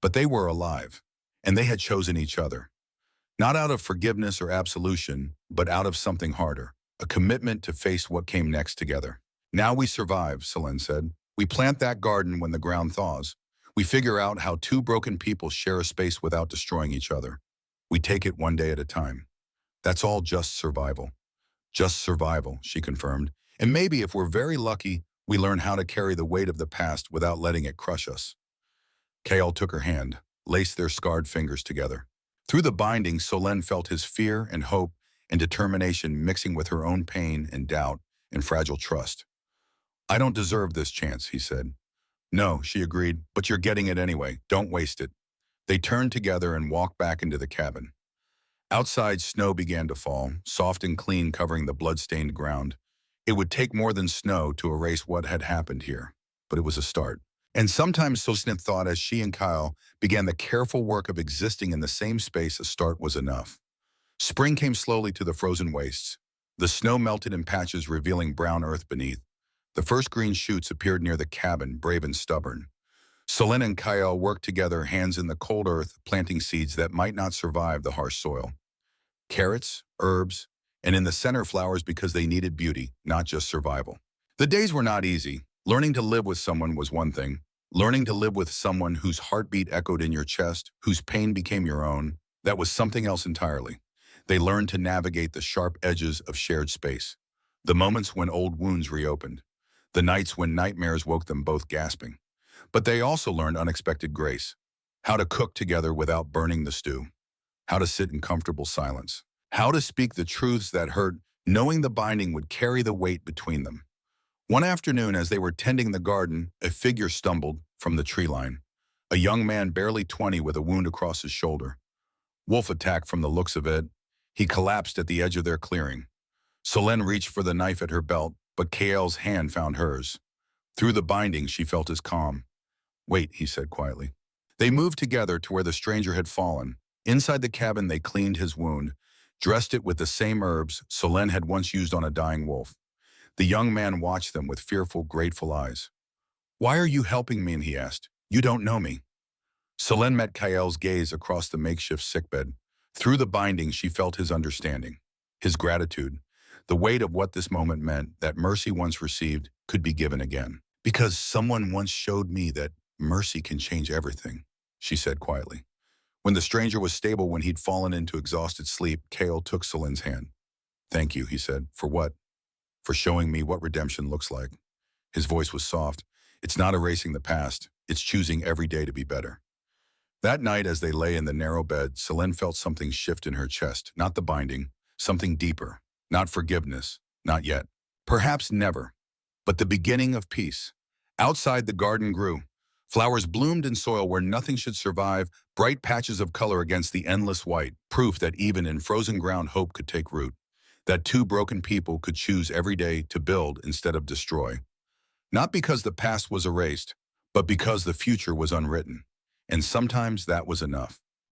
But they were alive, and they had chosen each other. Not out of forgiveness or absolution, but out of something harder, a commitment to face what came next together. Now we survive, Solène said. We plant that garden when the ground thaws. We figure out how two broken people share a space without destroying each other. We take it one day at a time. That's all just survival. Just survival, she confirmed. And maybe if we're very lucky, we learn how to carry the weight of the past without letting it crush us. Kale took her hand, laced their scarred fingers together. Through the binding, Solène felt his fear and hope and determination mixing with her own pain and doubt and fragile trust. I don't deserve this chance, he said. No, she agreed, but you're getting it anyway. Don't waste it. They turned together and walked back into the cabin. Outside, snow began to fall, soft and clean, covering the blood-stained ground. It would take more than snow to erase what had happened here, but it was a start. And sometimes Solène thought as she and Kyle began the careful work of existing in the same space, a start was enough. Spring came slowly to the frozen wastes. The snow melted in patches, revealing brown earth beneath. The first green shoots appeared near the cabin, brave and stubborn. Solène and Kyle worked together, hands in the cold earth, planting seeds that might not survive the harsh soil. Carrots, herbs, and in the center flowers because they needed beauty, not just survival. The days were not easy. Learning to live with someone was one thing. Learning to live with someone whose heartbeat echoed in your chest, whose pain became your own, that was something else entirely. They learned to navigate the sharp edges of shared space. The moments when old wounds reopened. The nights when nightmares woke them both gasping. But they also learned unexpected grace. How to cook together without burning the stew. How to sit in comfortable silence. How to speak the truths that hurt, knowing the binding would carry the weight between them. One afternoon, as they were tending the garden, a figure stumbled from the tree line. A young man barely 20 with a wound across his shoulder. Wolf attack from the looks of it. He collapsed at the edge of their clearing. Solène reached for the knife at her belt, but Kale's hand found hers. Through the binding, she felt his calm. Wait, he said quietly. They moved together to where the stranger had fallen. Inside the cabin, they cleaned his wound, dressed it with the same herbs Solène had once used on a dying wolf. The young man watched them with fearful, grateful eyes. Why are you helping me? He asked. You don't know me. Solène met Kale's gaze across the makeshift sickbed. Through the binding, she felt his understanding, his gratitude, the weight of what this moment meant, that mercy once received could be given again. Because someone once showed me that mercy can change everything, she said quietly. When the stranger was stable, when he'd fallen into exhausted sleep, Kale took Solène's hand. Thank you, he said. For what? For showing me what redemption looks like. His voice was soft. It's not erasing the past. It's choosing every day to be better. That night, as they lay in the narrow bed, Solène felt something shift in her chest, not the binding, something deeper, Not forgiveness, not yet. Perhaps never, but the beginning of peace. Outside the garden grew. Flowers bloomed in soil where nothing should survive, bright patches of color against the endless white, proof that even in frozen ground hope could take root, that two broken people could choose every day to build instead of destroy. Not because the past was erased, but because the future was unwritten. And sometimes that was enough.